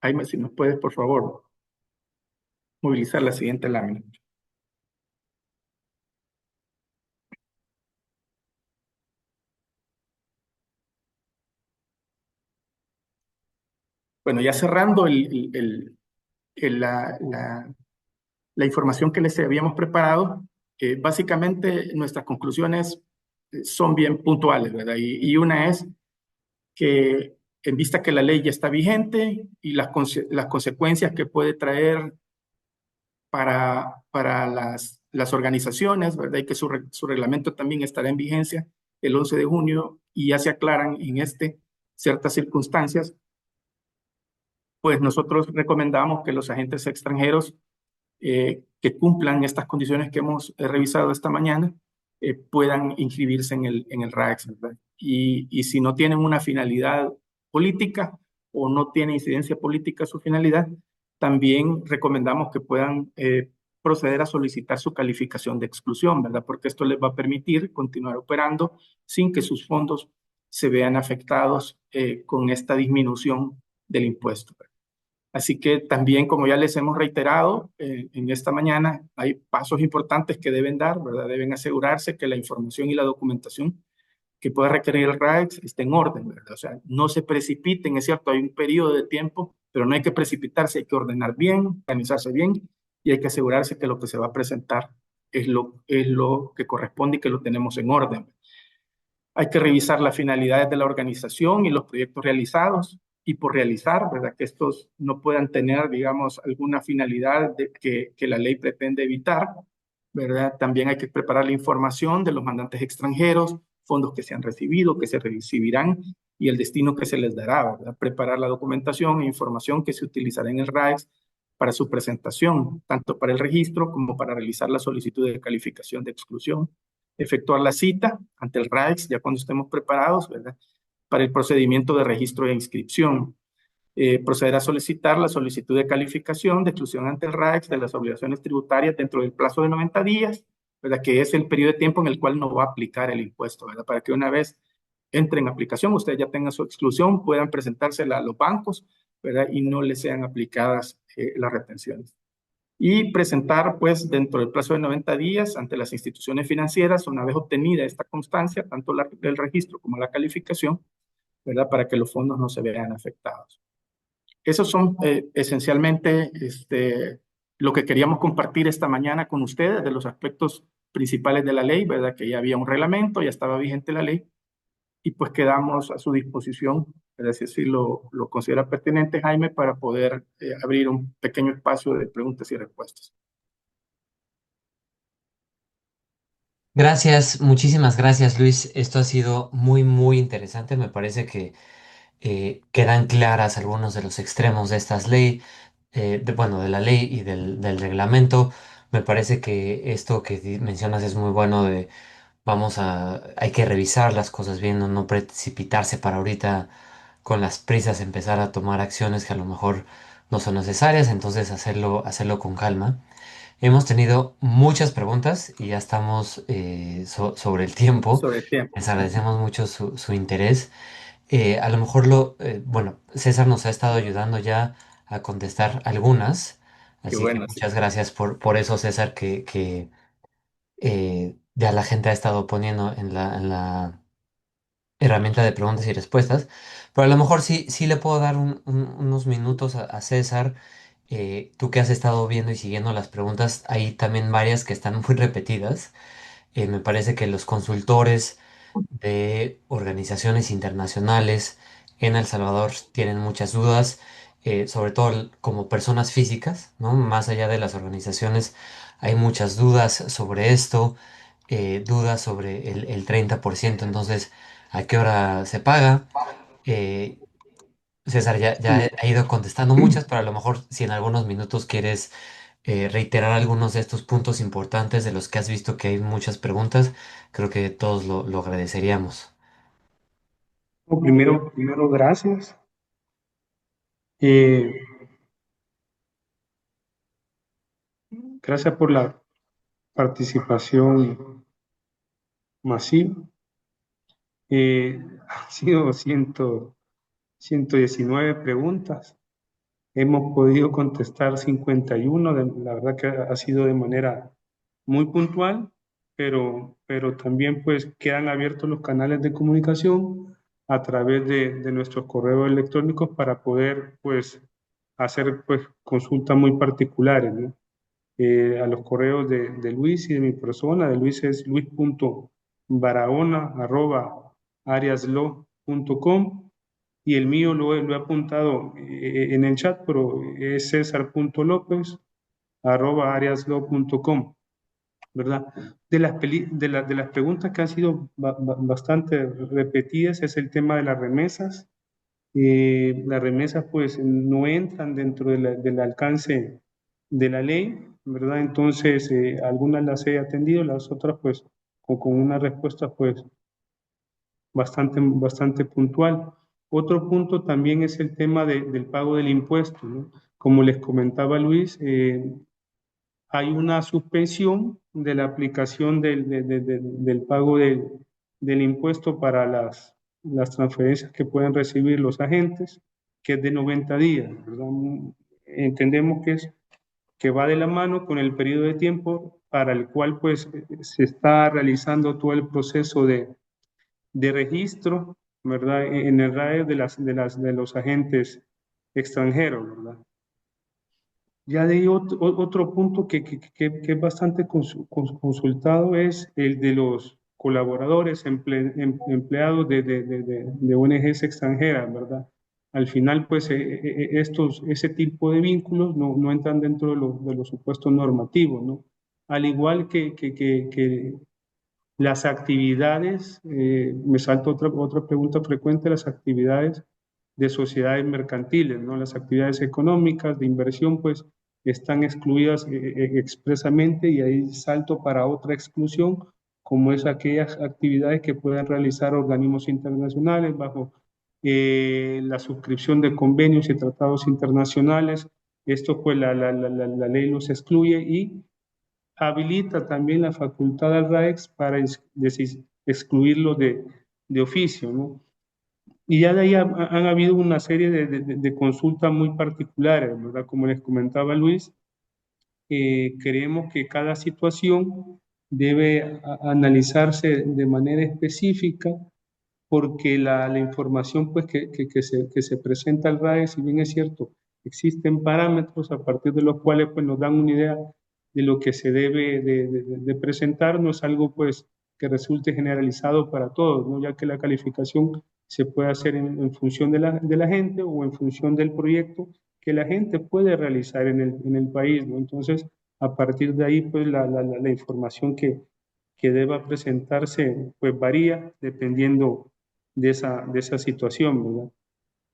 [SPEAKER 2] Jaime, si nos puedes, por favor. movilizar la siguiente lámina. Bueno, ya cerrando la información que les habíamos preparado, básicamente nuestras conclusiones son bien puntuales, ¿verdad? Y una es que en vista que la ley ya está vigente y las consecuencias que puede traer para las organizaciones, ¿verdad? Y que su reglamento también estará en vigencia el 11 de junio y ya se aclaran en ciertas circunstancias, pues nosotros recomendamos que los agentes extranjeros que cumplan estas condiciones que hemos revisado esta mañana puedan inscribirse en el RAEX, ¿verdad? Y si no tienen una finalidad política o no tiene incidencia política su finalidad, también recomendamos que puedan proceder a solicitar su calificación de exclusión, ¿verdad? Porque esto les va a permitir continuar operando sin que sus fondos se vean afectados con esta disminución del impuesto. Así que también, como ya les hemos reiterado en esta mañana, hay pasos importantes que deben dar, ¿verdad? Deben asegurarse que la información y la documentación que pueda requerir el RAEX esté en orden, ¿verdad? O sea, no se precipiten, es cierto, hay un periodo de tiempo, pero no hay que precipitarse, hay que ordenar bien, organizarse bien y hay que asegurarse que lo que se va a presentar es lo que corresponde y que lo tenemos en orden. Hay que revisar las finalidades de la organización y los proyectos realizados y por realizar, ¿verdad? Que estos no puedan tener, digamos, alguna finalidad que la ley pretende evitar, ¿verdad? También hay que preparar la información de los mandantes extranjeros, fondos que se han recibido, que se recibirán y el destino que se les dará, ¿verdad? Preparar la documentación e información que se utilizará en el RAEX para su presentación, tanto para el registro como para realizar la solicitud de calificación de exclusión, efectuar la cita ante el RAEX ya cuando estemos preparados, ¿verdad? Para el procedimiento de registro e inscripción. Proceder a solicitar la solicitud de calificación de exclusión ante el RAEX de las obligaciones tributarias dentro del plazo de 90 días, ¿verdad? Que es el periodo de tiempo en el cual no va a aplicar el impuesto, ¿verdad? Para que una vez entre en aplicación, usted ya tenga su exclusión, puedan presentársela a los bancos, ¿verdad? Y no le sean aplicadas las retenciones y presentar, pues, dentro del plazo de 90 días ante las instituciones financieras, una vez obtenida esta constancia, tanto el registro como la calificación, ¿verdad? Para que los fondos no se vean afectados. Esos son esencialmente lo que queríamos compartir esta mañana con ustedes de los aspectos principales de la ley, ¿verdad? Que ya había un reglamento, ya estaba vigente la ley y pues quedamos a su disposición, es decir, si lo considera pertinente, Jaime, para poder abrir un pequeño espacio de preguntas y respuestas.
[SPEAKER 1] Gracias, muchísimas gracias, Luis. Esto ha sido muy, muy interesante. Me parece que quedan claras algunos de los extremos de estas leyes, bueno, de la ley y del reglamento. Me parece que esto que mencionas es muy bueno de hay que revisar las cosas bien, no precipitarse para ahorita con las prisas empezar a tomar acciones que a lo mejor no son necesarias, entonces hacerlo con calma. Hemos tenido muchas preguntas y ya estamos sobre el tiempo.
[SPEAKER 2] Sobre el tiempo.
[SPEAKER 1] Les agradecemos mucho su interés. A lo mejor bueno, César nos ha estado ayudando ya a contestar algunas,
[SPEAKER 2] Qué
[SPEAKER 1] así que
[SPEAKER 2] bueno, sí.
[SPEAKER 1] muchas gracias por eso, César, que ya la gente ha estado poniendo en la herramienta de preguntas y respuestas. Pero a lo mejor sí le puedo dar unos minutos a César. Tú que has estado viendo y siguiendo las preguntas, hay también varias que están muy repetidas. Me parece que los consultores de organizaciones internacionales en El Salvador tienen muchas dudas, sobre todo como personas físicas, ¿no? Más allá de las organizaciones, hay muchas dudas sobre esto, dudas sobre el 30%, entonces, ¿a qué hora se paga? Eh, César ya ha ido contestando muchas, pero a lo mejor si en algunos minutos quieres reiterar algunos de estos puntos importantes de los que has visto que hay muchas preguntas, creo que todos lo agradeceríamos.
[SPEAKER 2] Primero, gracias. Eh, Gracias por la participación masiva. Han sido 119 preguntas.
[SPEAKER 3] hemos podido contestar 51, la verdad que ha sido de manera muy puntual, pero también pues quedan abiertos los canales de comunicación a través de nuestros correos electrónicos para poder pues hacer pues consultas muy particulares, ¿no? A los correos de Luis y de mi persona. De Luis es luis.barahona@ariaslo.com y el mío lo he apuntado en el chat, pero es cesar.lopez@ariaslo.com, ¿verdad? De las preguntas que han sido bastante repetidas es el tema de las remesas. Las remesas pues no entran dentro del alcance de la ley, ¿verdad? Entonces, algunas las he atendido, las otras pues con una respuesta pues bastante puntual. Otro punto también es el tema del pago del impuesto, ¿no? Como les comentaba Luis, hay una suspensión de la aplicación del pago del impuesto para las transferencias que pueden recibir los agentes, que es de 90 días, ¿verdad? Entendemos que va de la mano con el periodo de tiempo para el cual pues se está realizando todo el proceso de registro, ¿verdad? En el RAE de los agentes extranjeros, ¿verdad? Ya de ahí otro punto que es bastante consultado es el de los colaboradores, empleados de ONGs extranjeras, ¿verdad? Al final, pues, ese tipo de vínculos no entran dentro de los supuestos normativos, ¿no? Al igual que las actividades, me salta otra pregunta frecuente, las actividades de sociedades mercantiles, ¿no? Las actividades económicas de inversión, pues, están excluidas expresamente y ahí salto para otra exclusión, como es aquellas actividades que puedan realizar organismos internacionales bajo la suscripción de convenios y tratados internacionales. Esto, pues, la ley los excluye y habilita también la facultad al RAEX para excluirlo de oficio, ¿no? Y ya de ahí han habido una serie de consultas muy particulares, ¿verdad? Como les comentaba Luis, creemos que cada situación debe analizarse de manera específica porque la información pues, que se presenta al RAE, si bien es cierto, existen parámetros a partir de los cuales pues, nos dan una idea de lo que se debe de presentar, no es algo pues, que resulte generalizado para todos, ¿no? Ya que la calificación se puede hacer en función de la gente o en función del proyecto que la gente puede realizar en el país, ¿no? Entonces, a partir de ahí, pues la información que deba presentarse, pues varía dependiendo de esa situación, ¿verdad?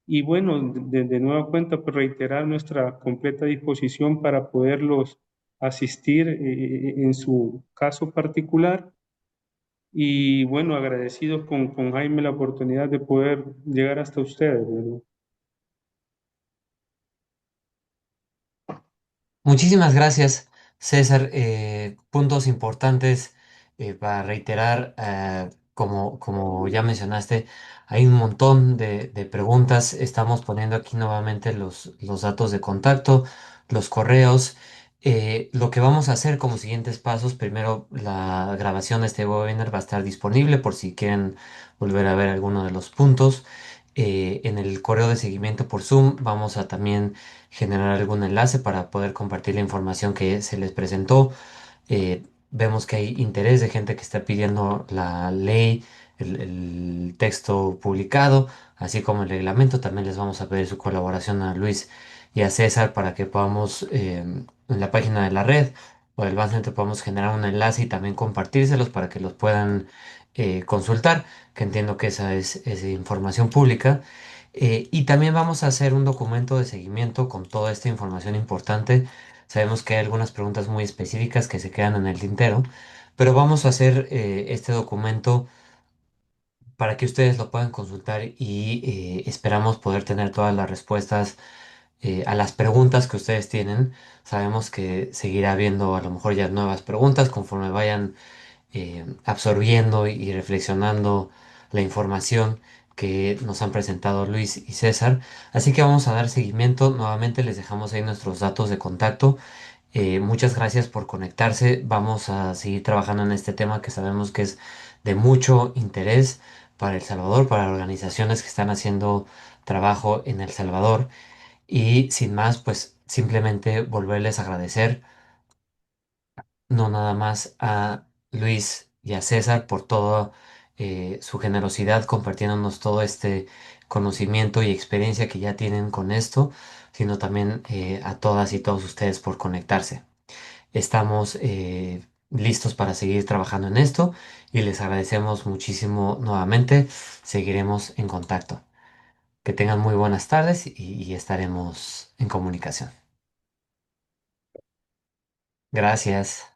[SPEAKER 3] Y bueno, de nueva cuenta, pues reiterar nuestra completa disposición para poderlos asistir en su caso particular y bueno, agradecidos con Jaime la oportunidad de poder llegar hasta ustedes, ¿verdad?
[SPEAKER 1] Muchísimas gracias, César. Puntos importantes para reiterar, como ya mencionaste, hay un montón de preguntas. Estamos poniendo aquí nuevamente los datos de contacto, los correos. Lo que vamos a hacer como siguientes pasos, primero la grabación de este webinar va a estar disponible por si quieren volver a ver alguno de los puntos. En el correo de seguimiento por Zoom vamos a también generar algún enlace para poder compartir la información que se les presentó. Vemos que hay interés de gente que está pidiendo la ley, el texto publicado, así como el reglamento. También les vamos a pedir su colaboración a Luis y a César para que podamos en la página de la red o del Ban Center podamos generar un enlace y también compartírselos para que los puedan consultar, que entiendo que esa es información pública. Y también vamos a hacer un documento de seguimiento con toda esta información importante. Sabemos que hay algunas preguntas muy específicas que se quedan en el tintero, pero vamos a hacer este documento para que ustedes lo puedan consultar y esperamos poder tener todas las respuestas a las preguntas que ustedes tienen. Sabemos que seguirá habiendo a lo mejor ya nuevas preguntas conforme vayan absorbiendo y reflexionando la información que nos han presentado Luis y César. Así que vamos a dar seguimiento. Nuevamente les dejamos ahí nuestros datos de contacto. Muchas gracias por conectarse. Vamos a seguir trabajando en este tema que sabemos que es de mucho interés para El Salvador, para organizaciones que están haciendo trabajo en El Salvador. Y sin más, pues simplemente volverles a agradecer, no nada más a Luis y a César por toda su generosidad compartiéndonos todo este conocimiento y experiencia que ya tienen con esto, sino también a todas y todos ustedes por conectarse. Estamos listos para seguir trabajando en esto y les agradecemos muchísimo nuevamente. Seguiremos en contacto. Que tengan muy buenas tardes y estaremos en comunicación. Gracias.